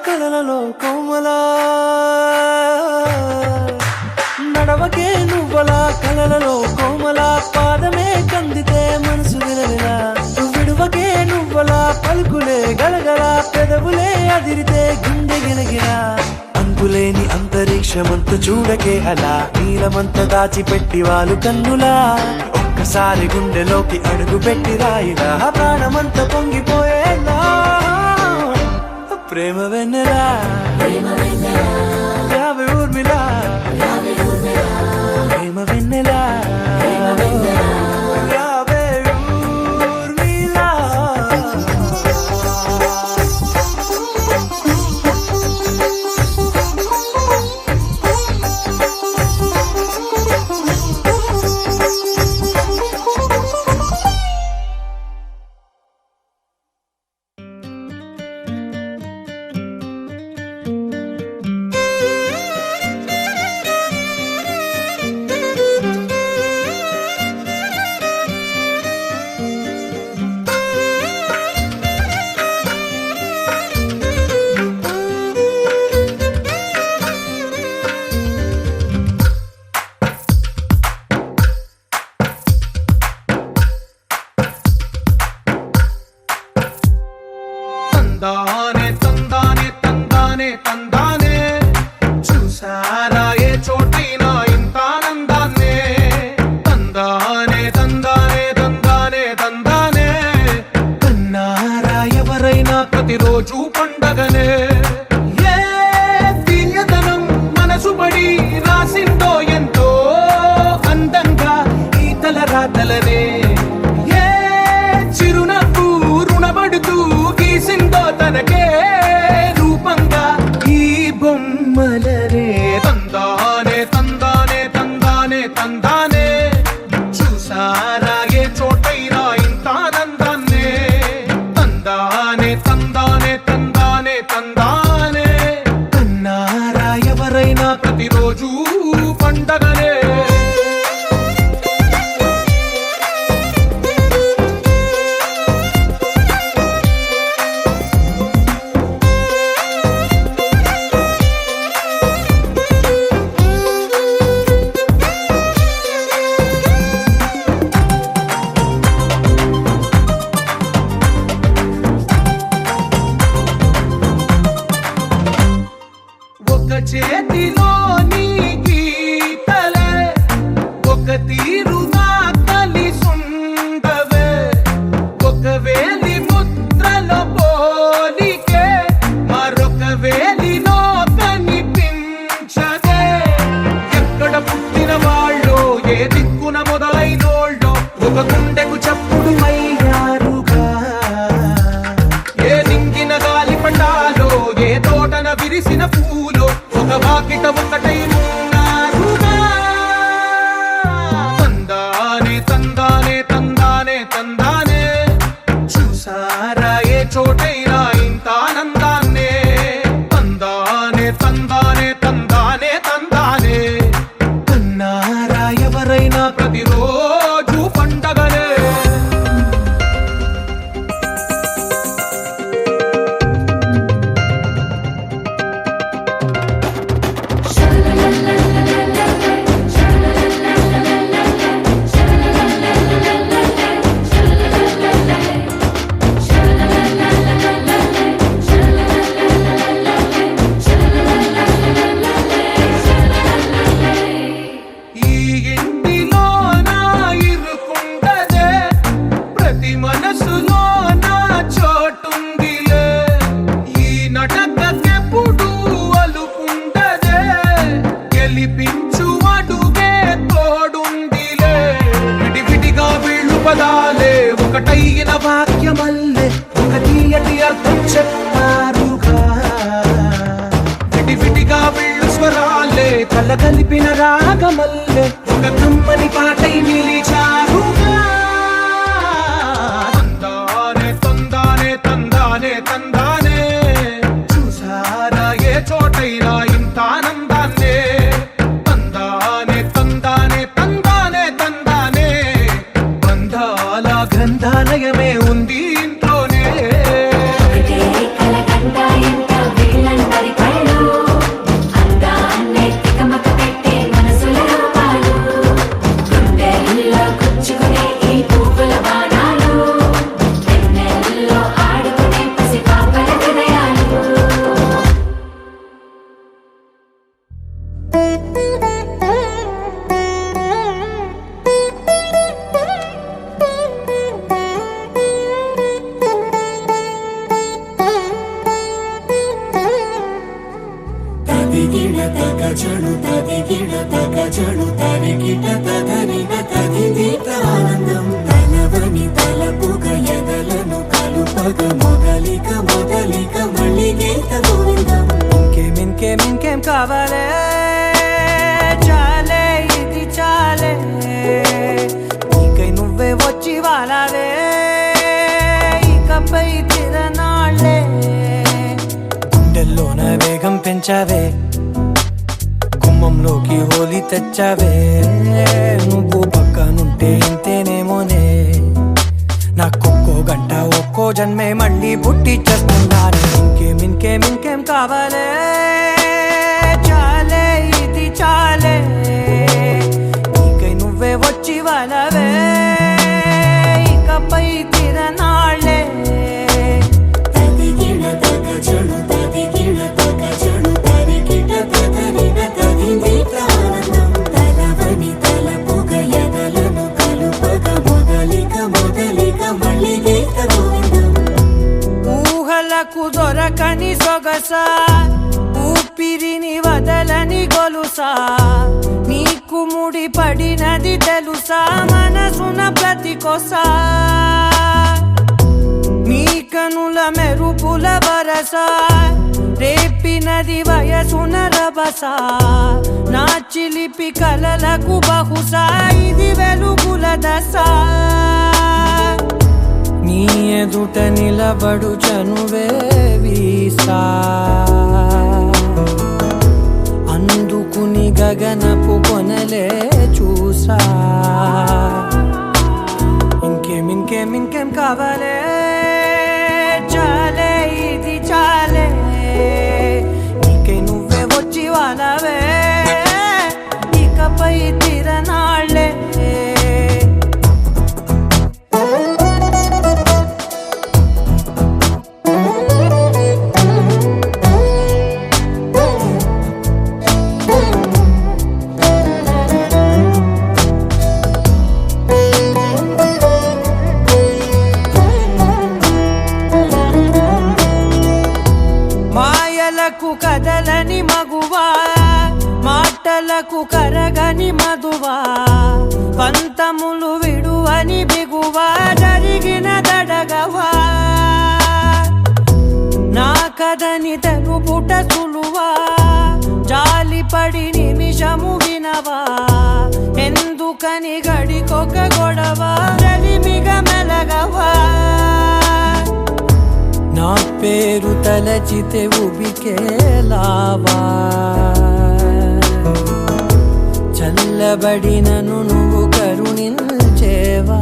కలలలో కోమలా నడవకే నువ్వలా కలలలో కోమలా పాదమే కందితే మనసు విలవిలా విడువకే నువ్వలా పలుకులే గలగల పెదవులే అదిరితే గుండె గిలగిలా అంతులేని అంతరిక్షమంత చూడకే అలా నీలమంత దాచిపెట్టి వాళ్ళు కన్నులా ఒక్కసారి గుండెలోకి అడుగు పెట్టి రాయిలా ప్రాణమంత పొంగిపోయేలా ప్రేమ వెన్నెలా రావే ఊర్మిళా ప్రేమ వెన్నెలా రావే ఊర్మిళా తందానే తందానే తందానే తందానే చూసారా ఏ చోటైనా ఇంత ఆనందాన్నే తందానే తందానే తందానే తందానే కన్నారా ఎవరైనా ప్రతిరోజు పండగనే ఏ తీయదనం మనసు పడి రాసిందో ఎంతో అందంగా ఈ తల రాతలనే ఏ చిరునవ్వు రుణపడుతూ గీసిందో తనకే రూపంగా ఈ బొమ్మలనే తందానే తందానే తందానే తందానే చూసారా ఏ చోటైనా ఇంత ఆనందాన్నే తందానే తందానే తందానే తందానే కన్నారా ఎవరైనా ప్రతిరోజు పండగనే ఒక చేతిలో నీ గీతలే ఒక తీరుగా కలిసుండవే ఒక వేలి ముద్రలో పోలికే మరొక వేలిలో కనిపించదే ఎక్కడ పుట్టిన వాళ్ళో ఏ దిక్కున మొదలైనోళ్ళో ఒక గుండెకు చప్పుడు అయ్యారుగా ఏ నింగిన గాలి పటాలో ఏ తోటన విరిసిన పూలో ఒక వాకిట ఒకటై ఉన్నారుగా తందానే తందానే తందానే తందానే చూసారా ఏ చోటైనా ఇంత ఆనందాన్నే తందానే తందానే తందానే తందానే కన్నారా ఎవరైనా ప్రతిరోజు పండగనే అర్థం చెప్పారుగా విడివిడిగా వీళ్ళు స్వరాలే కల కలిపిన రాగమల్లే ఒక కమ్మని పాటై నిలిచారుగా తందానే తందానే తందానే తందానే చూసారా ఏ చోటైనా ఇంత ఆనందాన్నే తందానే తందానే తందానే తందానే బంధాల గ్రంథాలయమే ఉంది ఇంట్లోనే ఒకటే కలగంట ఎంత వీళ్ళందరి కళ్ళు అందాన్నే తికమక పెట్టే మనసుల రూపాలు గుండెల్లో గుచ్చుకునే ఈ పువ్వుల బాణాలు వెన్నెల్లో ఆడుకునే పసిపాపల హృదయాలు తదిగిడ తగచడు తదిగిడ తగచడు తరిగిట తగరిన తదిదీత ఆనందం తలవని తలపుగ ఎదలను కలుపగ మొదలిక మొదలిక మళ్ళీ గీత గోవిందం ఇంకేం కావాలే చాలే ఇది చాలే నీకై నువ్వే వచ్చి వాలావే ఇకపై తిరనాళ్ళే గుండెల్లోన వేగం పెంచావే గుమ్మంలోకి హోలీ తెచ్చావే నువ్వు పక్కనుంటే ఇంతేనేమోనే నాకొక్కో గంట ఒక్కో జన్మే మళ్ళీ పుట్టి చేస్తున్నాను ఇంకేం కావాలే చాలే ఇది చాలే నీకై నువ్వే వచ్చి వాళ్ళవే ఇకపై తిరనాళ్ళే తదిగిడ తగచడు తదిగిడ తగచడు తరిగిట తగరిన తదిదీత ఆనందం తలవని తలపుగ ఎదలను కలుపగ మొదలిక మొదలిక మళ్ళీ గీత గోవిందం ఊహలకు దొరకని సొగసా ఊపిరిని వదలని గొలుసా నీకు ముడి పడినది తెలుసా మనసున ప్రతి కొసా నీ కనుల మెరుపుల వరస రేపినది వయసున రభస నా చిలిపి కలలకు బహుశా ఇది వెలుగుల దశ నీ ఎదుట నిలబడు చనువే వీసా అందుకుని గగనపు కొనలే చూసా ఇంకేం కావాలే చాలే ఇది చాలే నీకై నువ్వే వచ్చి వాళ్ళవే ఇకపై తిరనాళ్ళే మాయలకు కదలని మగువా మాటలకు కరగని మధువా పంతములు విడువని బిగువా జరిగిన దడగవా నా కథని తెలుపుట సులువా జాలిపడి నిమిషము వినవా ఎందుకని గడికొక గొడవ రలిమిగ మెలగవా నా పేరు తలచితే ఉబికేలావా చల్లబడినను నువ్వు కరుణించేవా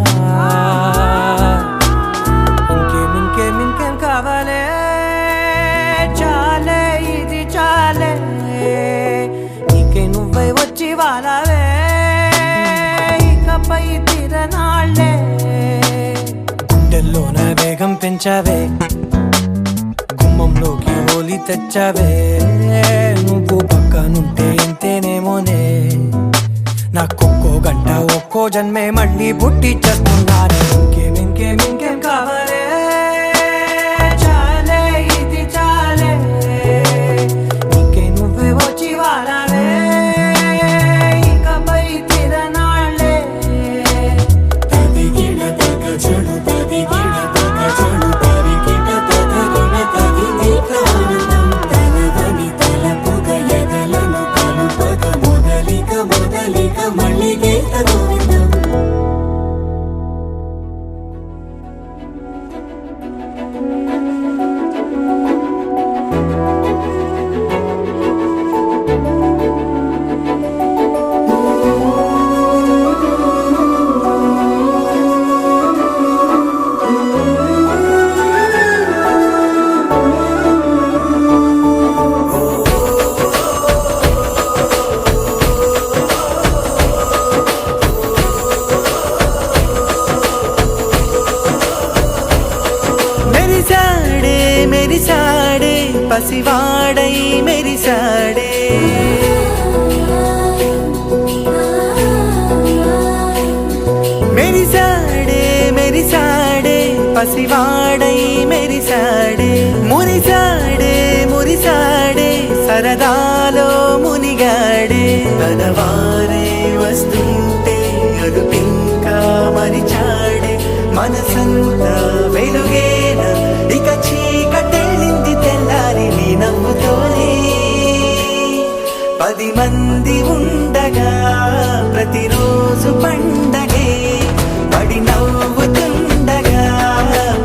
ఇంకేం కావాలే చాలే ఇది చాలే నీకై నువ్వై వచ్చి వాళ్ళవే ఇకపై తిరనాళ్ళే గుండెల్లోన వేగం పెంచావే గుమ్మంలోకి హోలీ తెచ్చావే నువ్వు పక్కనుంటే ఇంతేనేమోనే నాకొక్కో గంట ఒక్కో జన్మే మళ్ళీ పుట్టి చేస్తున్నాను ఇంకేం కావాలే చాలే ఇది చాలే నీకై నువ్వే వచ్చి వాళ్ళవే ఇకపై తిరనాళ్ళే తదిగిడ తగచడు తదిగిడ తగచడు తరిగిట తగరిన పసివాడై మెరిసాడే మెరిసాడే మెరిసాడే పసివాడై మెరిసాడే మురిసాడే మురిసాడే సరదాలో మునిగాడే తనవారే వస్తుంటే అదుపింకా మరిచాడే మనసంతా వెలుగేన ఇక చీకటెళ్ళింది తెల్లారి నీ నవ్వుతోనే 10 మంది ఉండగా ప్రతిరోజు పండగే పడి నవ్వుతుండగా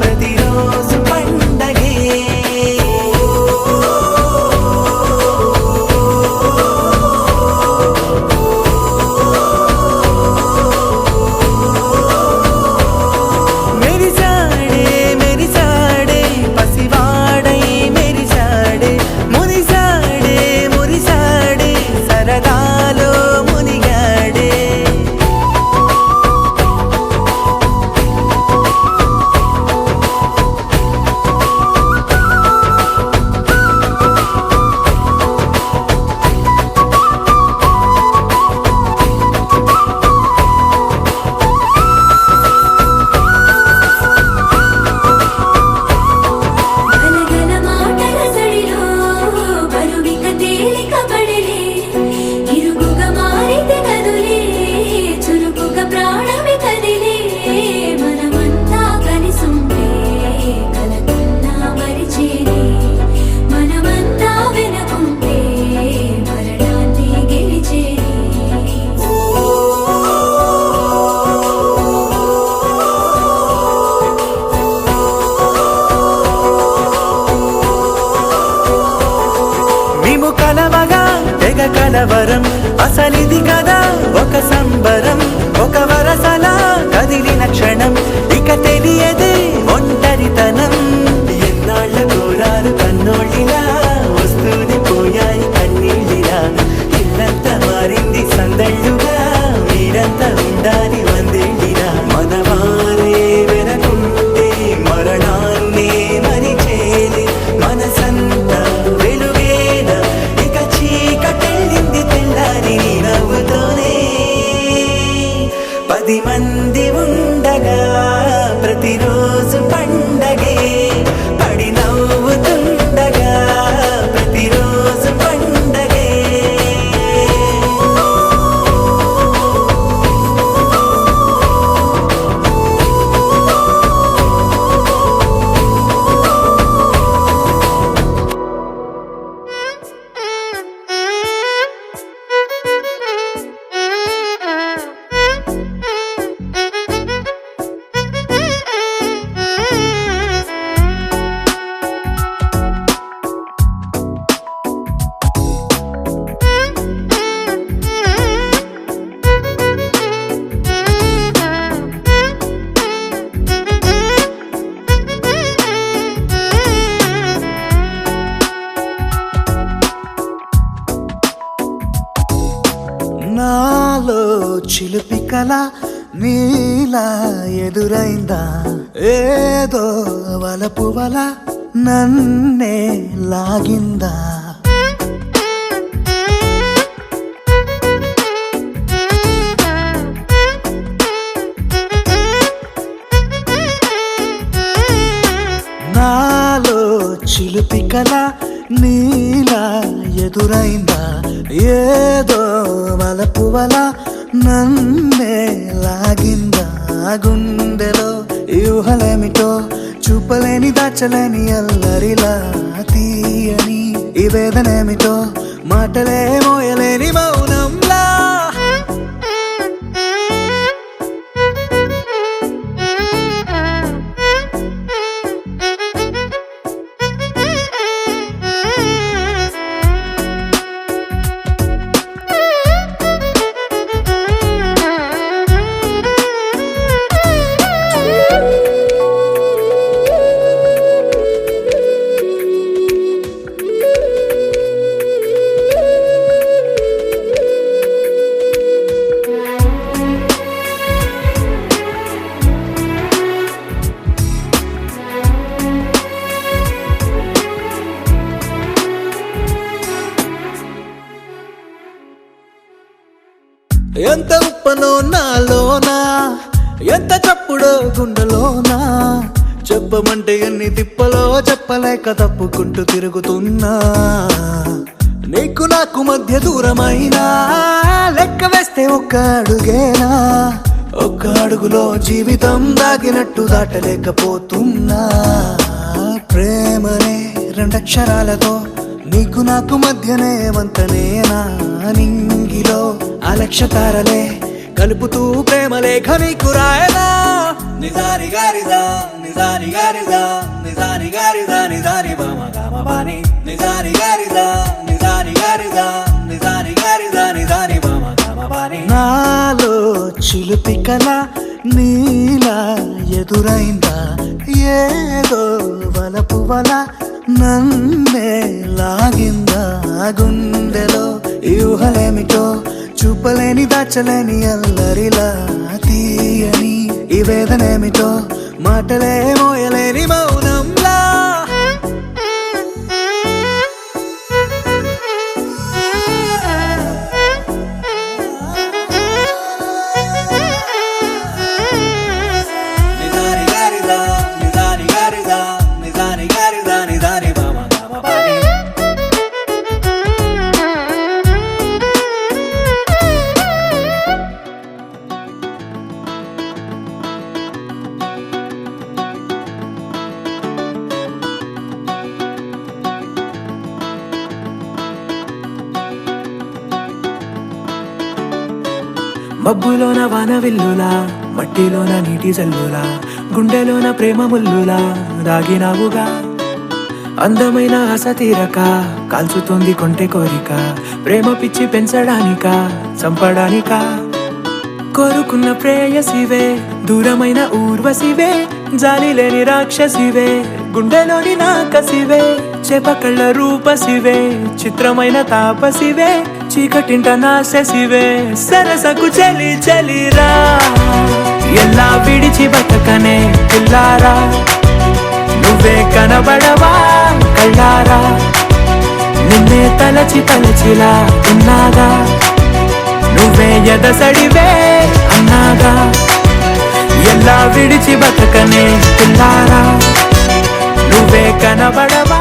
ప్రతిరోజు పండగే మెరిసాడే మెరిసాడే పసివాడై మెరిసాడే మురిసాడే మురిసాడే సరదాలో మునిగాడే గలగల మాటల సడిలో బరువిక తేలిక పడలే ఇరుగుగా మారితే కదులే చురుకుగా ప్రాణమి కదిలే మనమంతా కలిసుంటే కలకన్నా మరిచేనే మనమంతా వెనకుంటే మరణాన్ని గెలిచేనే మేము కలవగా తెగ కలవరం అసలిది కదా ఒక సంబరం ఒక వరసలా కదిలిన క్షణం ఇక తెలియదే ఒంటరితనం ఎన్నాళ్ళ కోరాలు కన్నోళ్ళిలా వస్తూనే పోయాయి కన్నీళ్ళిలా ఇల్లంతా మారింది సందళ్ళుగా మీరంతా ఉండాలి వందేళ్ళిలా మనవారే వెనకుంటే మరణాన్నే మరిచేది మనసంతా వెలుగేన ఇక చీకటెళ్ళింది తెల్లారి నీ నవ్వుతోనే 10 మంది ఉండగా ప్రతిరోజు పండగే పడి నవ్వుతుండగా ప్రతిరోజు పండగే నాలో చిలిపి కల నీలా ఎదురైందా ఏదో వలపు వల నన్నే లాగిందా నాలో చిలిపి కల నీలా ఎదురైందా ఏదో వలపు వల నన్నే లాగిందా గుండెలో యూహలేమిటో చూపలేని దాచలేని అల్లరిలా తీయని ఈ వేదనేమిటో మాటలే మోయలేని మౌనంలా ఎంత ఉప్పనో నాలోనా, ఎంత చప్పుడో గుండెలోనా, చెప్పమంటే ఎన్ని తిప్పలో చెప్పలేక తప్పుకుంటూ తిరుగుతున్నా. నీకు నాకు మధ్య దూరమైనా లెక్క వేస్తే ఒక్క అడుగేనా, ఒక్క అడుగులో జీవితం దాగినట్టు దాటలేకపోతున్నా. ప్రేమనే రెండక్షరాలతో నీకు నాకు మధ్యనే వంతనేనా, నింగిలో అలక్షతారలే కలుపుతూ ప్రేమ లేఖ నీకు రాయనా. నిజాని గారిదా నిజాని గారిదా నిజాని గారిదా నిజాని బామ గామ బాని, నిజాని గారిదా నిజాని గారిదా నిజాని గారిదా నిజాని బామ గామ బాని. నాలో చిలుపి కల నీలా ఎదురైందా, ఏదో వలపు వల నన్నే లాగిందా. గుండెలో యూహలేమిటో చూపలేని దాచలేని అల్లరిలా, తీయని ఈ వేదనేమిటో మాటలే మోయలేని మౌనంలా. నిజాని గారిదా నిజాని గారిదా నిజాని గారిదా నిజాని బామ గామ బాని. మబ్బులోన వాన విల్లులా, మట్టిలోన నీటి జల్లులా, గుండెలోన ప్రేమ ముల్లులా దాగినావుగా. అందమైన ఆశ తీరక కాల్చుతోంది కొంటె కోరిక, ప్రేమ పిచ్చి పెంచడానిక చంపడానిక. కోరుకున్న ప్రేయసివే దూరమైన ఊర్వశివే, జాలి లేని రాక్షసివే గుండెలోని నాకసివే. చేపకళ్ళ రూపసివే చిత్రమైన తాపసివే, చీకటింట నాశసివే సరసకు చలి చలిరా. ఎలా విడిచి బతకనే పిల్లారా, నువ్వే కనబడవా కళ్ళారా. నిన్నే తలచి తలచిలా ఉన్నాగా, నువ్వే ఎదసడివే అన్నాగా. ఎలా విడిచి బతకనే పిల్లారా, నువ్వే కనబడవా